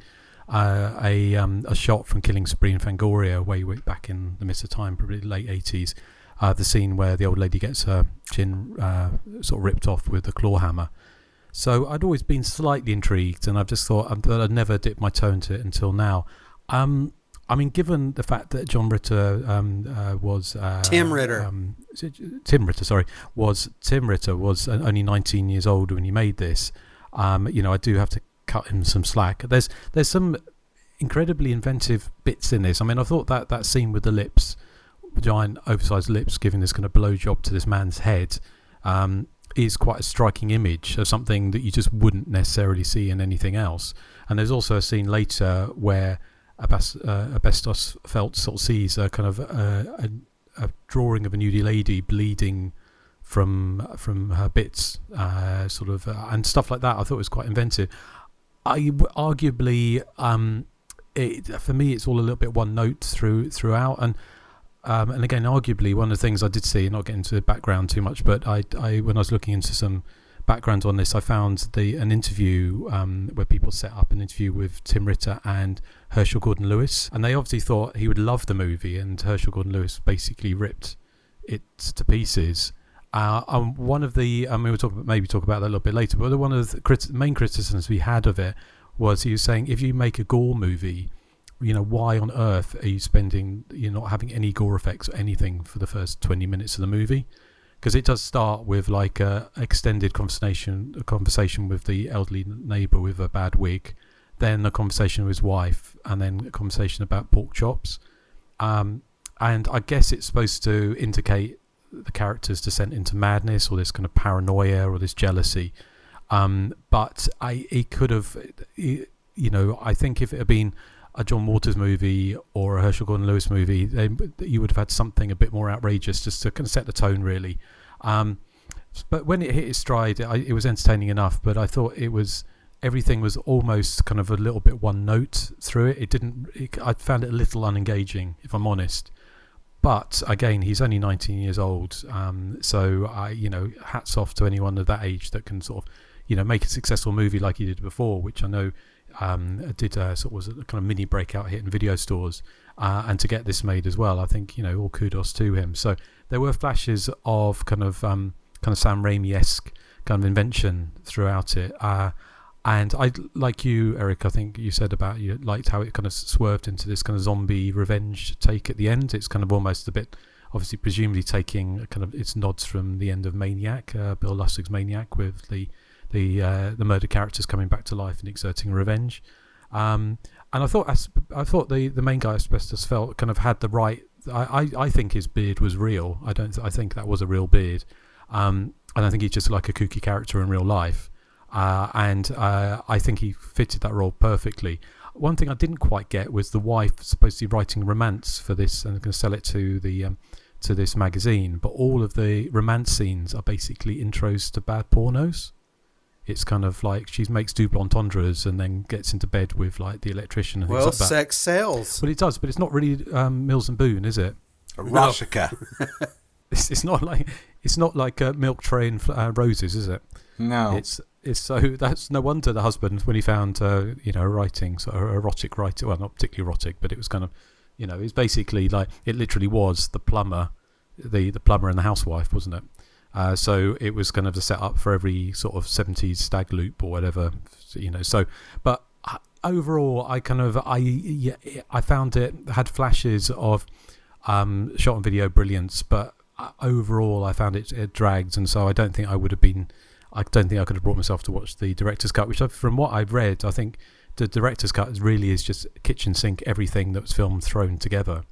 [SPEAKER 8] a shot from Killing Spree in Fangoria way back in the midst of time, probably late 80s. The scene where the old lady gets her chin sort of ripped off with a claw hammer. So I'd always been slightly intrigued, and I've just thought that I'd never dipped my toe into it until now. I mean, given the fact that John Ritter was
[SPEAKER 11] Tim Ritter.
[SPEAKER 8] Tim Ritter was only 19 years old when he made this. I do have to cut him some slack. There's some incredibly inventive bits in this. I mean, I thought that scene with the lips, giant oversized lips, giving this kind of blowjob to this man's head, is quite a striking image of something that you just wouldn't necessarily see in anything else. And there's also a scene later where Asbestos Felt sort of sees a kind of a drawing of a nudie lady bleeding from her bits, and stuff like that. I thought it was quite inventive. Arguably, for me, it's all a little bit one note throughout, and again, arguably, one of the things I did see, not getting into the background too much, but I when I was looking into some background on this, I found an interview where people set up an interview with Tim Ritter and Herschel Gordon-Lewis, and they obviously thought he would love the movie, and Herschel Gordon-Lewis basically ripped it to pieces. One of the, we'll talk about that a little bit later, but one of the main criticisms we had of it was he was saying, if you make a gore movie, why on earth are you're not having any gore effects or anything for the first 20 minutes of the movie? Because it does start with like a extended conversation with the elderly neighbour with a bad wig, then a conversation with his wife, and then a conversation about pork chops. And I guess it's supposed to indicate the character's descent into madness, or this kind of paranoia, or this jealousy. But it could have, I think if it had been a John Waters movie or a Herschel Gordon-Lewis movie, you would have had something a bit more outrageous just to kind of set the tone, really. But when it hit its stride, it was entertaining enough, but I thought everything was almost kind of a little bit one note through it. I found it a little unengaging, if I'm honest. But again, he's only 19 years old, so hats off to anyone of that age that can sort of, make a successful movie like he did before, which I know was a kind of mini breakout hit in video stores, and to get this made as well, I think all kudos to him. So there were flashes of kind of Sam Raimi-esque kind of invention throughout it. And I, like you, Erik, I think you said about you liked how it kind of swerved into this kind of zombie revenge take at the end. It's kind of almost a bit, obviously, presumably taking kind of its nods from the end of Maniac, Bill Lustig's Maniac, with the murder characters coming back to life and exerting revenge. And I thought the main guy, Asbestos Felt, kind of had the right. I think his beard was real. I think that was a real beard. And I think he's just like a kooky character in real life. And I think he fitted that role perfectly. One thing I didn't quite get was the wife supposed to be writing romance for this and going to sell it to this magazine, but all of the romance scenes are basically intros to bad pornos. It's kind of like she makes double entendres and then gets into bed with like the electrician and things like that.
[SPEAKER 11] Sex sells.
[SPEAKER 8] But it does, but it's not really Mills and Boon, is it?
[SPEAKER 10] Erotica.
[SPEAKER 8] No. It's not like Milk Tray and Roses, is it?
[SPEAKER 10] No.
[SPEAKER 8] It's so that's no wonder the husband, when he found writing, sort of erotic writing, well, not particularly erotic, but it was kind of, it's basically like, it literally was the plumber, the plumber and the housewife, wasn't it? So it was kind of the setup for every sort of 70s stag loop or whatever, so, but overall I found it had flashes of Shot on video brilliance, but overall I found it dragged, and so I don't think I could have brought myself to watch the director's cut, which from what I've read, I think the director's cut really is just kitchen sink everything that was filmed thrown together,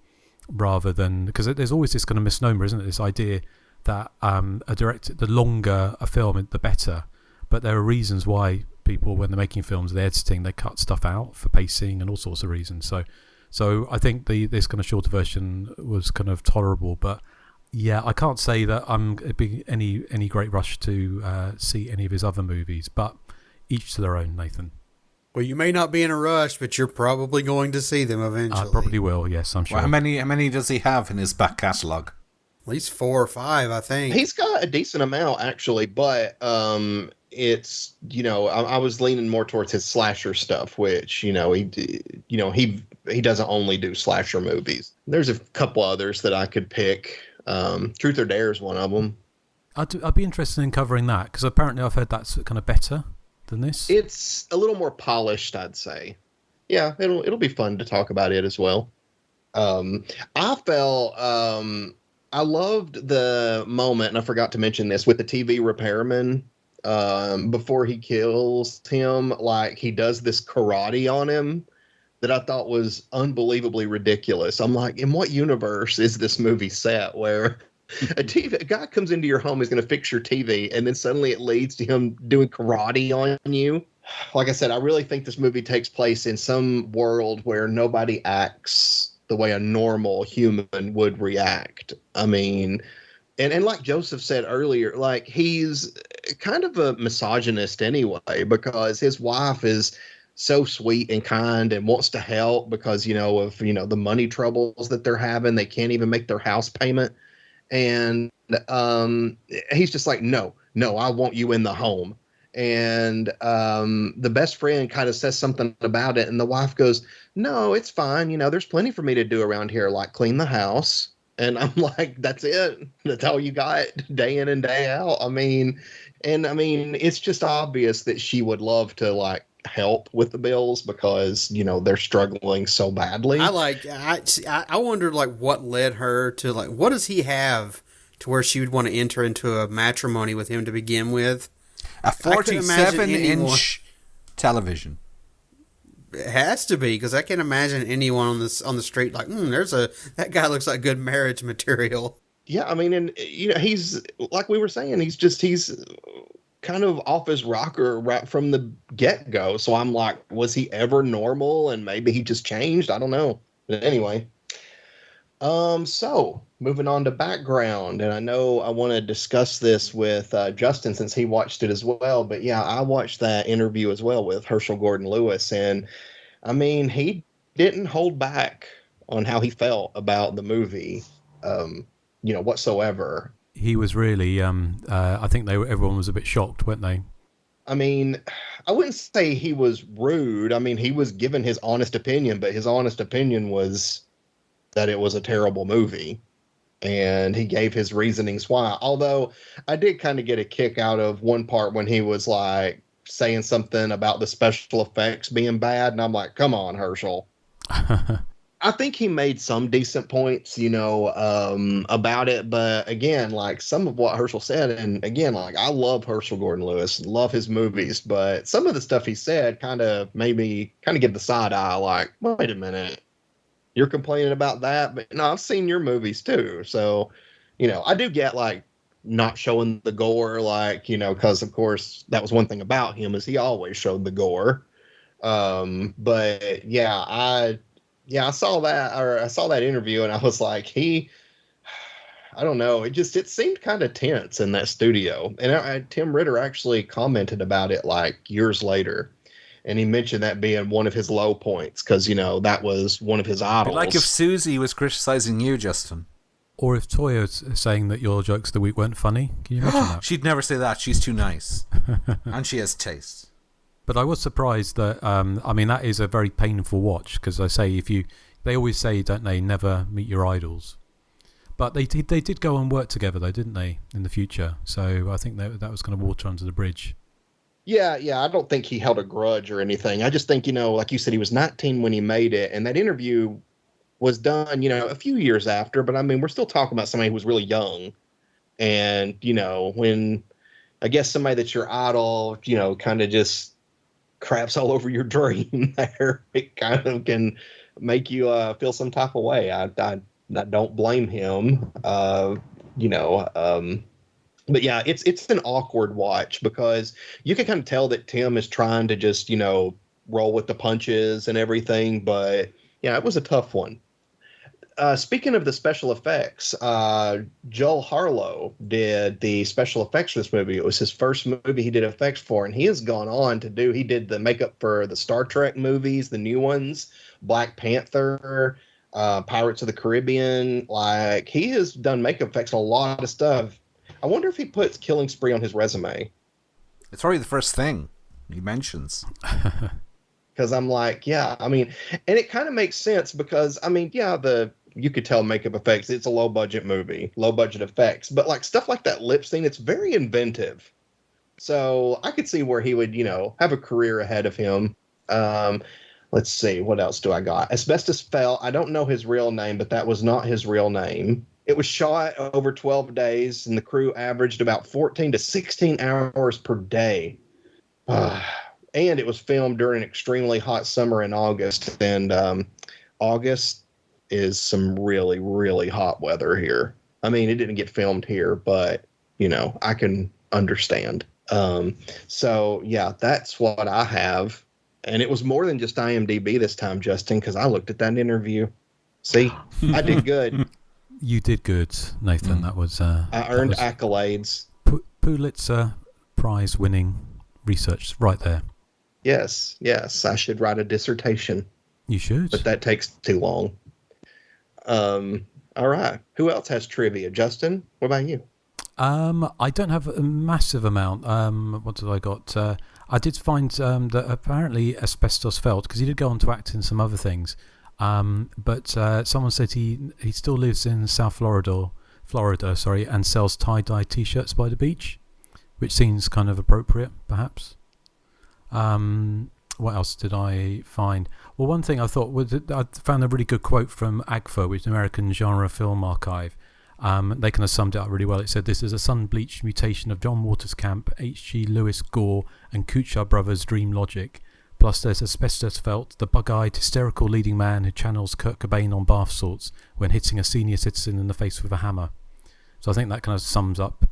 [SPEAKER 8] rather than, because there's always this kind of misnomer, isn't it, this idea that the longer a film the better, but there are reasons why people, when they're making films, they're editing, they cut stuff out for pacing and all sorts of reasons. So I think this kind of shorter version was kind of tolerable, but yeah, I can't say that it'd be any great rush to see any of his other movies, but each to their own, Nathan.
[SPEAKER 11] Well, you may not be in a rush, but you're probably going to see them eventually.
[SPEAKER 8] I probably will, yes, I'm sure.
[SPEAKER 10] Well, how many does he have in his back catalogue?
[SPEAKER 11] At least 4 or 5, I think.
[SPEAKER 9] He's got a decent amount, actually, but it's, I was leaning more towards his slasher stuff, which, he doesn't only do slasher movies. There's a couple others that I could pick. Truth or Dare is one of them.
[SPEAKER 8] I'd be interested in covering that, because apparently I've heard that's kind of better than this.
[SPEAKER 9] It's a little more polished, I'd say. Yeah, it'll be fun to talk about it as well. I felt I loved the moment, and I forgot to mention this, with the TV repairman. Before he kills him, like, he does this karate on him that I thought was unbelievably ridiculous. I'm like, in what universe is this movie set where a guy comes into your home, is going to fix your TV, and then suddenly it leads to him doing karate on you? Like I said, I really think this movie takes place in some world where nobody acts the way a normal human would react. I mean, and like Joseph said earlier, like, he's kind of a misogynist anyway, because his wife is so sweet and kind and wants to help because, of, the money troubles that they're having. They can't even make their house payment. And he's just like, no, I want you in the home. And the best friend kind of says something about it, and the wife goes, no, it's fine. There's plenty for me to do around here, like clean the house. And I'm like, that's it. That's all you got day in and day out. I mean, it's just obvious that she would love to, like, help with the bills because, they're struggling so badly.
[SPEAKER 11] I wonder, like, what led her to, like, what does he have to where she would want to enter into a matrimony with him to begin with?
[SPEAKER 10] A 47-inch television.
[SPEAKER 11] It has to be, because I can't imagine anyone on the street like, that guy looks like good marriage material.
[SPEAKER 9] Yeah, I mean, and he's, like we were saying, he's kind of off his rocker right from the get-go. So I'm like, was he ever normal? And maybe he just changed. I don't know. But anyway. So moving on to background, and I know I want to discuss this with Justin since he watched it as well. But yeah, I watched that interview as well with Herschel Gordon Lewis, and I mean, he didn't hold back on how he felt about the movie, whatsoever.
[SPEAKER 8] He was really, I think everyone was a bit shocked, weren't they?
[SPEAKER 9] I mean, I wouldn't say he was rude. I mean, he was given his honest opinion, but his honest opinion was that it was a terrible movie. And he gave his reasonings why. Although I did kind of get a kick out of one part when he was like saying something about the special effects being bad. And I'm like, come on, Herschel. I think he made some decent points, about it. But again, like, some of what Herschel said, and again, like, I love Herschel Gordon Lewis, love his movies, but some of the stuff he said kind of made me kind of give the side eye, like, wait a minute. You're complaining about that, but no, I've seen your movies too. So, I do get, like, not showing the gore, like, because of course that was one thing about him, is he always showed the gore. But yeah, I saw that interview, and I was like, I don't know. It seemed kind of tense in that studio. And Tim Ritter actually commented about it like years later. And he mentioned that being one of his low points because, that was one of his idols.
[SPEAKER 10] Like if Susie was criticizing you, Justin.
[SPEAKER 8] Or if Toya's saying that your jokes of the week weren't funny. Can you imagine that?
[SPEAKER 10] She'd never say that. She's too nice. And she has taste.
[SPEAKER 8] But I was surprised that, that is a very painful watch because they always say, don't they, never meet your idols. But they did go and work together though, didn't they, in the future? So I think that was kind of water under the bridge.
[SPEAKER 9] Yeah, I don't think he held a grudge or anything. I just think, like you said, he was 19 when he made it, and that interview was done, a few years after, but I mean, we're still talking about somebody who was really young. And, when I guess somebody that's your idol, kind of just craps all over your dream there, it kind of can make you feel some type of way. I don't blame him, but yeah, it's an awkward watch because you can kind of tell that Tim is trying to just, roll with the punches and everything. But yeah, it was a tough one. Speaking of the special effects, Joel Harlow did the special effects for this movie. It was his first movie he did effects for, and he has gone on to he did the makeup for the Star Trek movies, the new ones, Black Panther, Pirates of the Caribbean. Like, he has done makeup effects on a lot of stuff. I wonder if he puts Killing Spree on his resume.
[SPEAKER 10] It's probably the first thing he mentions.
[SPEAKER 9] Because I'm like, yeah, I mean, and it kind of makes sense because, I mean, yeah, you could tell makeup effects, it's a low budget movie, low budget effects, but like stuff like that lip scene, it's very inventive. So I could see where he would, have a career ahead of him. Let's see, what else do I got? Asbestos Fell. I don't know his real name, but that was not his real name. It was shot over 12 days, and the crew averaged about 14 to 16 hours per day. And it was filmed during an extremely hot summer in August. And August is some really, really hot weather here. I mean, it didn't get filmed here, but, I can understand. So, yeah, that's what I have. And it was more than just IMDb this time, Justin, because I looked at that interview. See, I did good.
[SPEAKER 8] You did good, Nathan. That was...
[SPEAKER 9] I earned accolades.
[SPEAKER 8] Pulitzer Prize-winning research right there.
[SPEAKER 9] Yes. I should write a dissertation.
[SPEAKER 8] You should.
[SPEAKER 9] But that takes too long. All right. Who else has trivia? Justin, what about you?
[SPEAKER 8] I don't have a massive amount. What did I got? I did find that apparently Asbestos Felt, because he did go on to act in some other things. But someone said he still lives in South Florida, and sells tie-dye T-shirts by the beach, which seems kind of appropriate, perhaps. What else did I find? Well, one thing I thought was I found a really good quote from AGFA, which is an American Genre Film Archive. They kind of summed it up really well. It said, "This is a sun-bleached mutation of John Waters' Camp, H.G. Lewis Gore, and Kuchar Brothers' dream logic. Plus there's Asbestos Felt, the bug-eyed, hysterical leading man who channels Kurt Cobain on bath salts when hitting a senior citizen in the face with a hammer." So I think that kind of sums up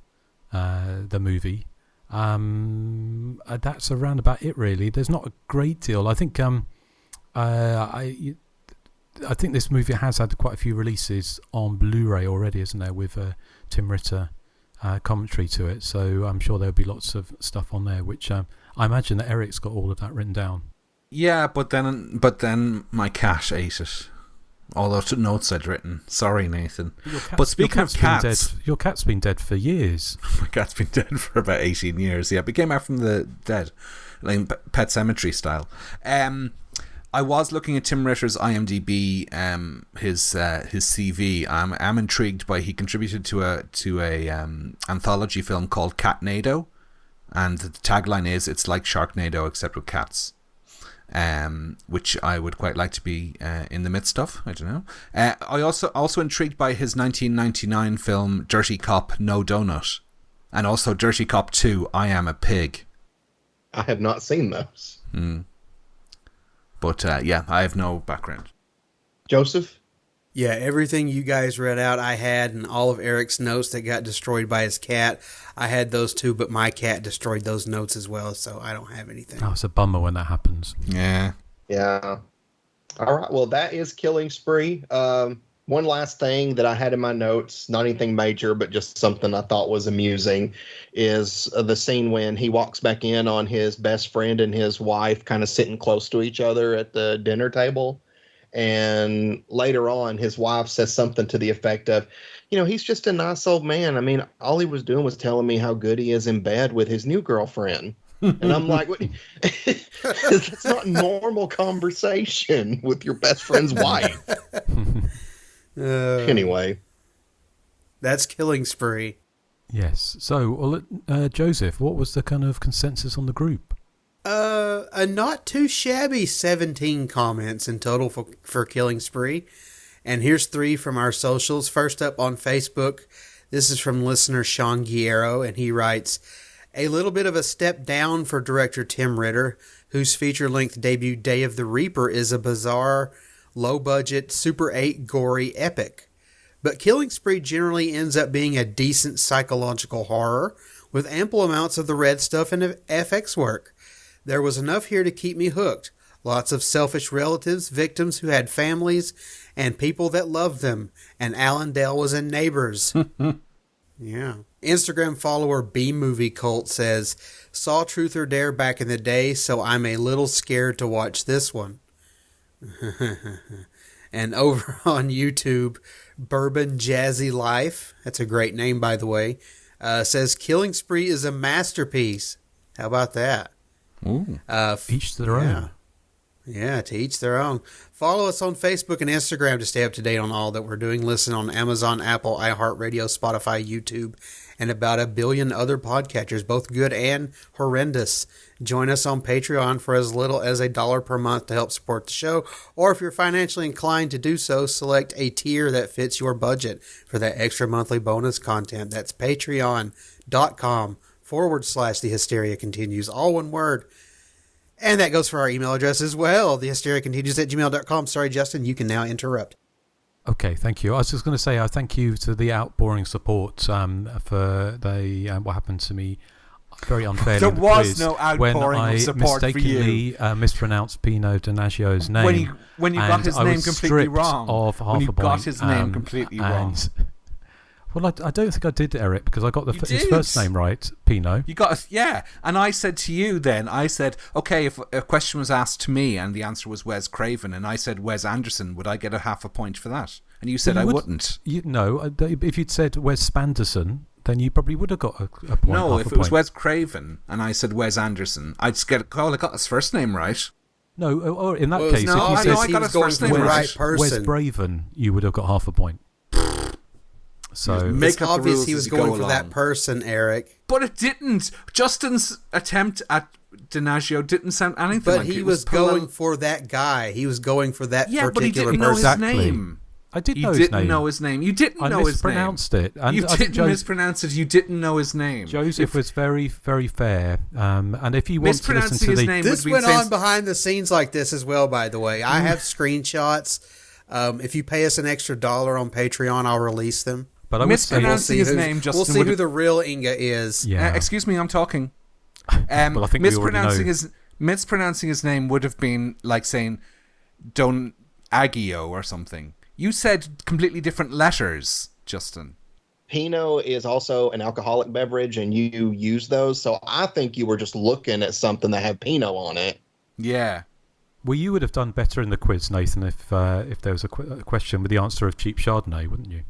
[SPEAKER 8] the movie. That's around about it, really. There's not a great deal. I think I think this movie has had quite a few releases on Blu-ray already, isn't there, with Tim Ritter commentary to it. So I'm sure there'll be lots of stuff on there, which I imagine that Eric's got all of that written down. Yeah,
[SPEAKER 10] but then my cat ate it. All those notes I'd written. Sorry, Nathan. But speaking of cats...
[SPEAKER 8] Your cat's been dead for years.
[SPEAKER 10] My cat's been dead for about 18 years. Yeah, but came out from the dead. Like Pet Sematary style. I was looking at Tim Ritter's IMDb, his CV. I'm intrigued by he contributed to a anthology film called Catnado, and the tagline is "It's like Sharknado except with cats." Which I would quite like to be in the midst of. I don't know. I also intrigued by his 1999 film Dirty Cop No Donut, and also Dirty Cop 2 I Am a Pig.
[SPEAKER 9] I have not seen those.
[SPEAKER 10] But yeah, I have no background.
[SPEAKER 9] Joseph?
[SPEAKER 11] Yeah, everything you guys read out I had, and all of Eric's notes that got destroyed by his cat, I had those too, but my cat destroyed those notes as well, so I don't have anything.
[SPEAKER 8] Oh, it's a bummer when that happens.
[SPEAKER 10] Yeah.
[SPEAKER 9] All right, well, that is Killing Spree. One last thing that I had in my notes, not anything major, but just something I thought was amusing, is the scene when he walks back in on his best friend and his wife kind of sitting close to each other at the dinner table. And later on, his wife says something to the effect of, he's just a nice old man. I mean, all he was doing was telling me how good he is in bed with his new girlfriend. And I'm like, what? That's not normal conversation with your best friend's wife. Anyway.
[SPEAKER 11] That's Killing Spree.
[SPEAKER 8] Yes. So, Joseph, what was the kind of consensus on the group?
[SPEAKER 11] A not too shabby 17 comments in total for Killing Spree. And here's 3 from our socials. First up on Facebook, this is from listener Sean Guerrero, and he writes, a little bit of a step down for director Tim Ritter, whose feature-length debut Day of the Reaper is a bizarre, low-budget, Super 8 gory epic. But Killing Spree generally ends up being a decent psychological horror, with ample amounts of the red stuff and FX work. There was enough here to keep me hooked. Lots of selfish relatives, victims who had families, and people that loved them. And Allendale was in Neighbors. Yeah. Instagram follower B-Movie Cult says, saw Truth or Dare back in the day, so I'm a little scared to watch this one. And over on YouTube, Bourbon Jazzy Life, that's a great name, by the way, says Killing Spree is a masterpiece. How about that?
[SPEAKER 8] Ooh, each to their own.
[SPEAKER 11] Yeah, to each their own. Follow us on Facebook and Instagram to stay up to date on all that we're doing. Listen on Amazon, Apple, iHeartRadio, Spotify, YouTube, and about a billion other podcatchers, both good and horrendous. Join us on Patreon for as little as $1 per month to help support the show. Or if you're financially inclined to do so, select a tier that fits your budget for that extra monthly bonus content. That's patreon.com/The Hysteria Continues. All one word. And that goes for our email address as well, thehysteriacontinues@gmail.com. Sorry, Justin, you can now interrupt.
[SPEAKER 8] Okay, thank you. I was just going to say thank you to the outpouring support for what happened to me very unfairly.
[SPEAKER 10] There was no outpouring of support for you.
[SPEAKER 8] When I mistakenly mispronounced Pino Donaggio's name.
[SPEAKER 10] When you got his name completely wrong.
[SPEAKER 8] Of half
[SPEAKER 10] when you
[SPEAKER 8] a point,
[SPEAKER 10] got his name completely wrong.
[SPEAKER 8] Well, I don't think I did, Eric, because I got his first name right, Pino.
[SPEAKER 10] You got yeah, and I said to you then, I said, okay, if a question was asked to me and the answer was Wes Craven, and I said Wes Anderson, would I get a half a point for that? And you said wouldn't.
[SPEAKER 8] No, if you'd said Wes Spanderson, then you probably would have got a point.
[SPEAKER 10] No, if it was Wes Craven and I said Wes Anderson, I'd just get a call. I got his first name right.
[SPEAKER 8] No, or in that case, if you said
[SPEAKER 10] I got his first name right.
[SPEAKER 8] Wes Braven, you would have got half a point. So
[SPEAKER 11] it's obvious he was going for that person, Eric.
[SPEAKER 10] But it didn't. Justin's attempt at DiNaggio didn't sound anything like it.
[SPEAKER 11] But he was going for that guy. He was going for that particular person.
[SPEAKER 10] But he didn't know his name.
[SPEAKER 8] I did know his name.
[SPEAKER 10] You didn't know his name. You didn't know his name.
[SPEAKER 8] I mispronounced it. And
[SPEAKER 10] you didn't mispronounce it. You didn't know his name.
[SPEAKER 8] Joseph was very, very fair. And if you want to listen to the...
[SPEAKER 11] This went on behind the scenes like this as well, by the way. I have screenshots. If you pay us an extra $1 on Patreon, I'll release them.
[SPEAKER 8] But I
[SPEAKER 10] mispronouncing his name, Justin.
[SPEAKER 11] We'll see who the real Inga is.
[SPEAKER 8] Yeah.
[SPEAKER 10] Excuse me, I'm talking.
[SPEAKER 8] Well, I think
[SPEAKER 10] mispronouncing his name would have been like saying Don Aguio or something. You said completely different letters, Justin.
[SPEAKER 9] Pinot is also an alcoholic beverage, and you use those. So I think you were just looking at something that had Pinot on it.
[SPEAKER 10] Yeah.
[SPEAKER 8] Well, you would have done better in the quiz, Nathan, if there was a question with the answer of cheap Chardonnay, wouldn't you?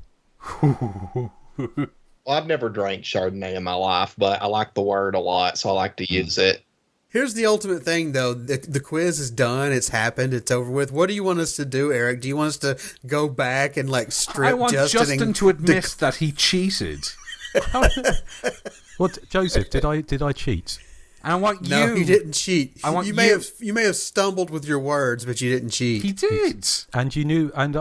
[SPEAKER 9] Well, I've never drank Chardonnay in my life, but I like the word a lot, so I like to use it.
[SPEAKER 11] Here's the ultimate thing, though. The quiz is done. It's happened. It's over with. What do you want us to do, Eric? Do you want us to go back and strip Justin?
[SPEAKER 10] I want Justin to admit that he cheated.
[SPEAKER 8] What, Joseph? Did I cheat?
[SPEAKER 10] And I want you.
[SPEAKER 11] No, you didn't cheat.
[SPEAKER 10] I want
[SPEAKER 11] you may have stumbled with your words, but you didn't cheat.
[SPEAKER 10] He did.
[SPEAKER 8] And you knew. And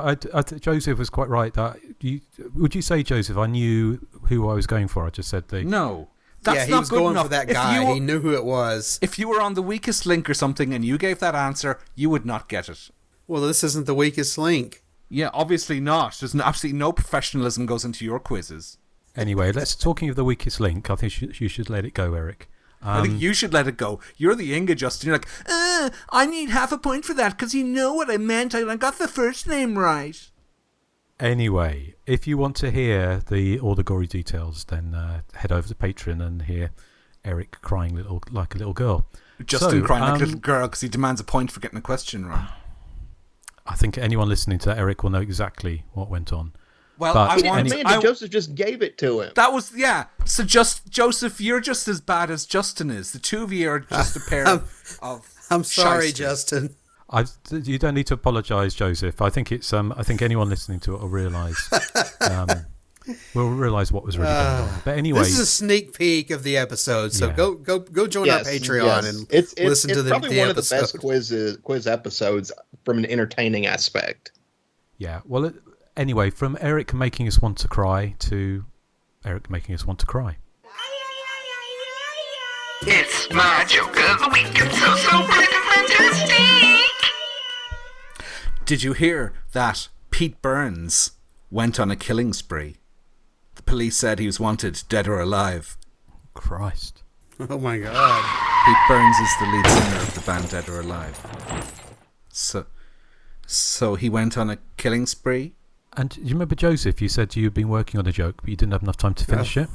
[SPEAKER 8] Joseph was quite right. Would you say, Joseph? I knew who I was going for. I just said the.
[SPEAKER 10] No, that's
[SPEAKER 11] he
[SPEAKER 10] not
[SPEAKER 11] was
[SPEAKER 10] good
[SPEAKER 11] going
[SPEAKER 10] enough.
[SPEAKER 11] for that guy. He knew who it was.
[SPEAKER 10] If you were on the weakest link or something and you gave that answer, you would not get it.
[SPEAKER 11] Well, this isn't the weakest link.
[SPEAKER 10] Yeah, obviously not. There's absolutely no professionalism goes into your quizzes.
[SPEAKER 8] Anyway, talking of the weakest link. I think you should let it go, Eric.
[SPEAKER 10] I think you should let it go. You're the Inga, Justin. You're like, I need half a point for that because you know what I meant. I got the first name right.
[SPEAKER 8] Anyway, if you want to hear all the gory details, then head over to Patreon and hear Eric crying like a little girl.
[SPEAKER 10] Justin crying like a little girl because he demands a point for getting a question wrong.
[SPEAKER 8] I think anyone listening to Eric will know exactly what went on.
[SPEAKER 10] Well,
[SPEAKER 9] Joseph just gave it to him.
[SPEAKER 10] That was, yeah. So Joseph, you're just as bad as Justin is. The two of you are just a pair of
[SPEAKER 11] I'm sorry,
[SPEAKER 10] shysters.
[SPEAKER 11] Justin.
[SPEAKER 8] You don't need to apologise, Joseph. I think it's. I think anyone listening to it will realise. Will realise what was really going on. But anyway,
[SPEAKER 11] this is a sneak peek of the episode. So go join our Patreon and listen to the
[SPEAKER 9] probably one of the
[SPEAKER 11] episode.
[SPEAKER 9] best quiz episodes from an entertaining aspect.
[SPEAKER 8] Yeah. Well, anyway, from Erik making us want to cry to Erik making us want to cry.
[SPEAKER 4] It's my joke of the week. It's so freaking fantastic.
[SPEAKER 10] Did you hear that Pete Burns went on a killing spree? The police said he was wanted, dead or alive.
[SPEAKER 8] Christ.
[SPEAKER 11] Oh my God.
[SPEAKER 10] Pete Burns is the lead singer of the band Dead or Alive. So he went on a killing spree?
[SPEAKER 8] And do you remember, Joseph, you said you'd been working on a joke, but you didn't have enough time to finish it?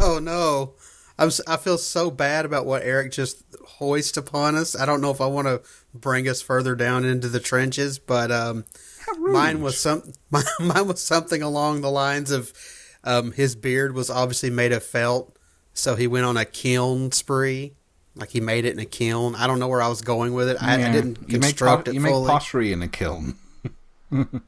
[SPEAKER 11] Oh no. I feel so bad about what Erik just hoisted upon us. I don't know if I want to bring us further down into the trenches, but mine was something along the lines of his beard was obviously made of felt, so he went on a kiln spree. Like he made it in a kiln. I don't know where I was going with it. I didn't construct it fully.
[SPEAKER 10] You make pottery in a kiln.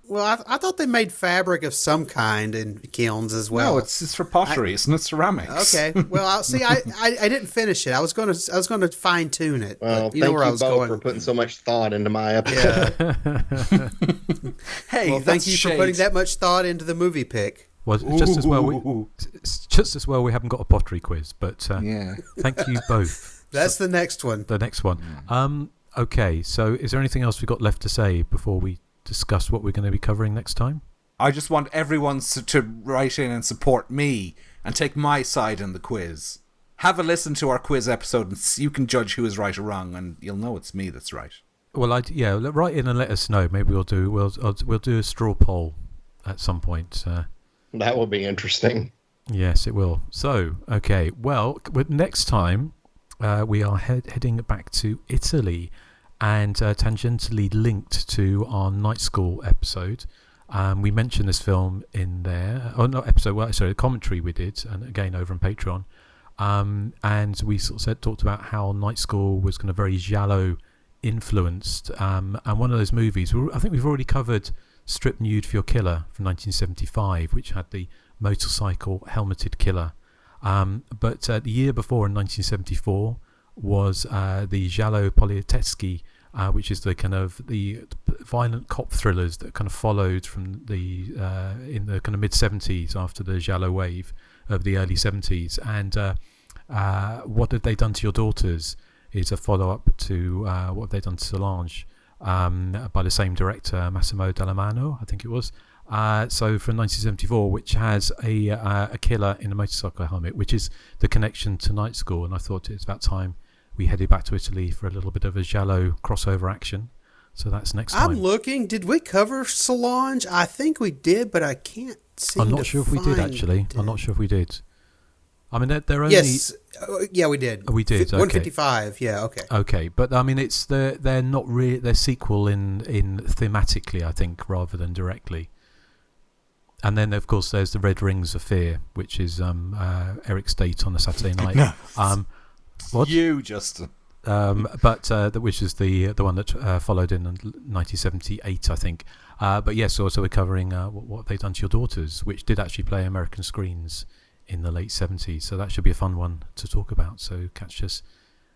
[SPEAKER 11] Well, I thought they made fabric of some kind in kilns as well.
[SPEAKER 10] No, it's for pottery. It's not ceramics.
[SPEAKER 11] Okay. Well, I didn't finish it. I was going to fine tune it.
[SPEAKER 9] Well,
[SPEAKER 11] you know where I was going
[SPEAKER 9] for putting so much thought into my episode.
[SPEAKER 11] Yeah. Hey, well, thank you for putting that much thought into the movie pick.
[SPEAKER 8] Well, it's just as well we haven't got a pottery quiz, but thank you both.
[SPEAKER 11] That's the next one.
[SPEAKER 8] The next one. Okay, so is there anything else we've got left to say before we discuss what we're going to be covering next time?
[SPEAKER 10] I just want everyone to write in and support me and take my side in the quiz. Have a listen to our quiz episode and you can judge who is right or wrong, and you'll know it's me that's right.
[SPEAKER 8] Well, write in and let us know. Maybe we'll do a straw poll at some point.
[SPEAKER 9] That will be interesting.
[SPEAKER 8] Yes, it will. So, okay. Well, next time we are heading back to Italy, and tangentially linked to our Night School episode. We mentioned this film in there. Oh, not episode. Well, sorry, the commentary we did, and again over on Patreon. And we sort of talked about how Night School was kind of very giallo influenced. And one of those movies, I think we've already covered Strip Nude for Your Killer from 1975, which had the motorcycle helmeted killer. But the year before, in 1974, was the giallo polizieschi, which is the kind of the violent cop thrillers that kind of followed from the in the kind of mid 70s after the giallo wave of the early 70s. And What Have They Done to Your Daughters is a follow up to What Have They Done to Solange, by the same director, Massimo Dallamano, I think it was. So from 1974, which has a killer in a motorcycle helmet, which is the connection to Night School. And I thought it's about time we headed back to Italy for a little bit of a giallo crossover action. So that's next time.
[SPEAKER 11] I'm looking. Did we cover Solange? I think we did, but I can't see.
[SPEAKER 8] I'm not sure if we did, actually. I'm not sure if we did. I mean, they're only...
[SPEAKER 11] Yes. Yeah, we did.
[SPEAKER 8] We did, okay.
[SPEAKER 11] 155, yeah, okay.
[SPEAKER 8] Okay, but I mean, they're not really... They're sequel in thematically, I think, rather than directly. And then, of course, there's the Red Rings of Fear, which is Eric's date on a Saturday night.
[SPEAKER 10] No.
[SPEAKER 8] What?
[SPEAKER 10] You, Justin.
[SPEAKER 8] Which is the one that followed in 1978, I think. But yes, also we're covering What Have They Done to Your Daughters, which did actually play American screens in the late 70s. So that should be a fun one to talk about. So catch us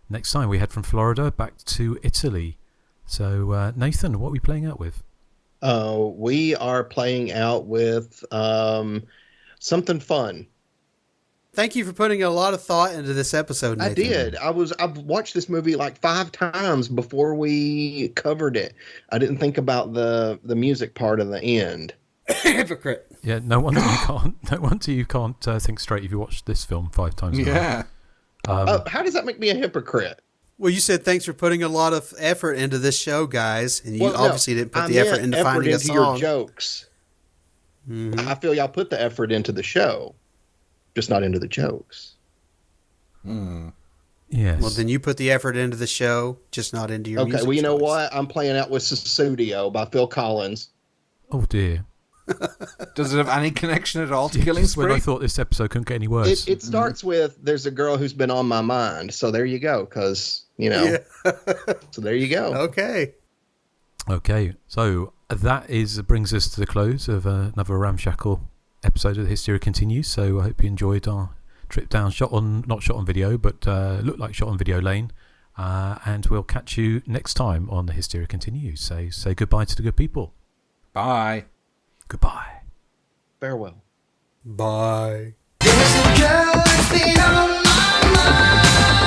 [SPEAKER 8] next time. We head from Florida back to Italy. So Nathan, what are we playing out with?
[SPEAKER 9] We are playing out with something fun.
[SPEAKER 11] Thank you for putting a lot of thought into this episode, Nathan.
[SPEAKER 9] I did. I've watched this movie like 5 times before we covered it. I didn't think about the music part of the end.
[SPEAKER 11] Hypocrite.
[SPEAKER 8] Yeah, no wonder you can't think straight if you watched this film 5 times.
[SPEAKER 10] Yeah.
[SPEAKER 9] How does that make me a hypocrite?
[SPEAKER 11] Well, you said thanks for putting a lot of effort into this show, guys, and you obviously didn't put the effort into finding a song.
[SPEAKER 9] Your jokes. Mm-hmm. I feel y'all put the effort into the show, just not into the jokes.
[SPEAKER 8] Yes.
[SPEAKER 11] Well, then you put the effort into the show, just not into your music.
[SPEAKER 9] Okay, well, you know what? I'm playing out with Susudio by Phil Collins.
[SPEAKER 8] Oh, dear.
[SPEAKER 10] Does it have any connection at all to Killing Spree?
[SPEAKER 8] When I thought this episode couldn't get any worse.
[SPEAKER 9] It starts with, there's a girl who's been on my mind. So there you go, because, you know. Yeah. So there you go.
[SPEAKER 11] Okay.
[SPEAKER 8] So that brings us to the close of another ramshackle episode of the Hysteria Continues. So I hope you enjoyed our trip down not shot on video, but looked like shot on video lane. And we'll catch you next time on the Hysteria Continues. So say goodbye to the good people.
[SPEAKER 10] Bye.
[SPEAKER 8] Goodbye.
[SPEAKER 9] Farewell.
[SPEAKER 11] Bye.
[SPEAKER 4] There's a girl that's been on my mind.